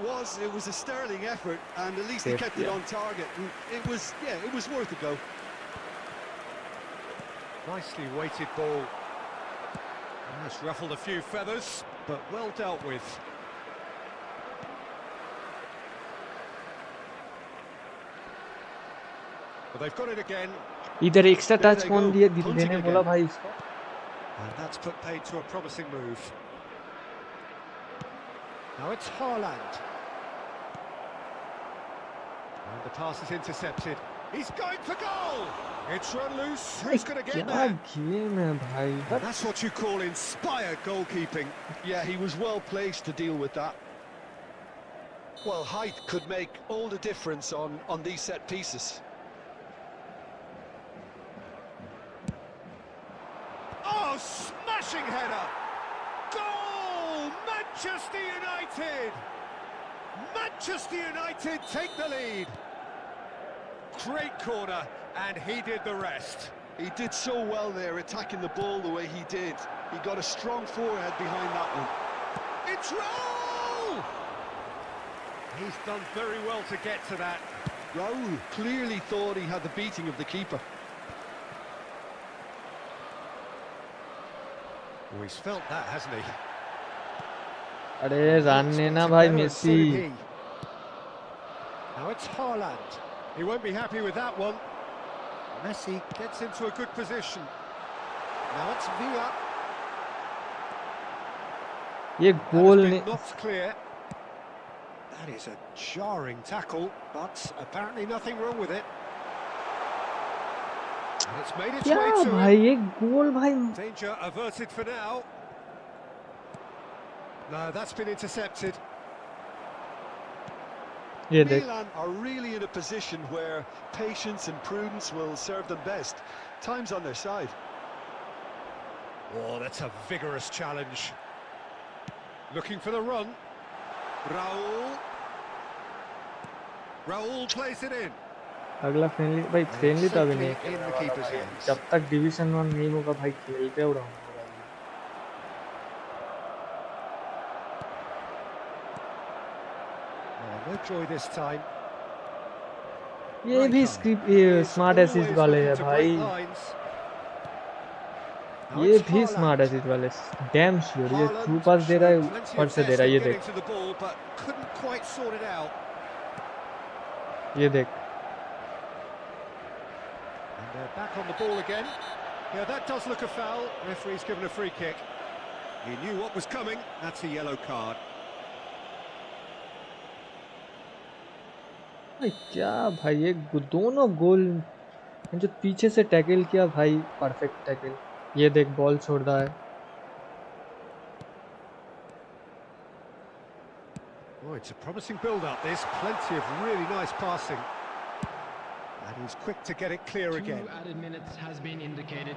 was a sterling effort, and at least he kept it on target. And it was worth a go. Nicely weighted ball. Almost ruffled a few feathers, but well dealt with. But they've got it again. इधर extra touch कौन दिए देने बोला भाई इसको And that's put paid to a promising move. Now it's Haaland. And the pass is intercepted. He's going for goal. It's run loose. Who's going to get क्या there? Game है भाई. And that's what you call inspired goalkeeping. Yeah, he was well placed to deal with that. Well, height could make all the difference on these set pieces. Oh, smashing header! Goal! Manchester United! Manchester United take the lead. Great corner, and he did the rest. He did so well there, attacking the ball the way he did. He got a strong forehead behind that one. It's Raul! He's done very well to get to that. Raul clearly thought he had the beating of the keeper. Oh, he's felt that, hasn't he? अरे जानने ना भाई Messi. Now it's Haaland. He won't be happy with that one. Messi gets into a good position. Now it's Villa. ये गोल ने Not clear. That is a jarring tackle, but apparently nothing wrong with it. And it's made its क्या way to भाई him. ये गोल भाई. Danger averted for now. No, that's been intercepted. ये देख. Milan are really in a position where patience and prudence will serve them best. Time's on their side. Oh, that's a vigorous challenge. Looking for the run. Raul. Raul plays it in. अगला friendly भाई friendly तो अभी नहीं In the keeper's hands. जब तक division 1 नहीं होगा भाई खेलते हो रहूंगा. Oh, no joy this time. ये भी स्क्रिप्ट स्मार्ट असिस्ट वाले है भाई. ये भी स्मार्ट असिस्ट वाले. डैम श्योर ये थ्रू पास दे रहा है ऊपर से दे रहा है. ये देख. ये देख. And they're back on the ball again. Yeah, that does look a foul. Referee's given a free kick. He knew what was coming. That's a yellow card. भाई क्या भाई ये दोनों गोल जो पीछे से टैकल किया भाई. Perfect tackle. ये देख बॉल छोड़ रहा है. Oh, it's a promising build-up. There's plenty of really nice passing. And he's quick to get it clear again. 2 added minutes has been indicated.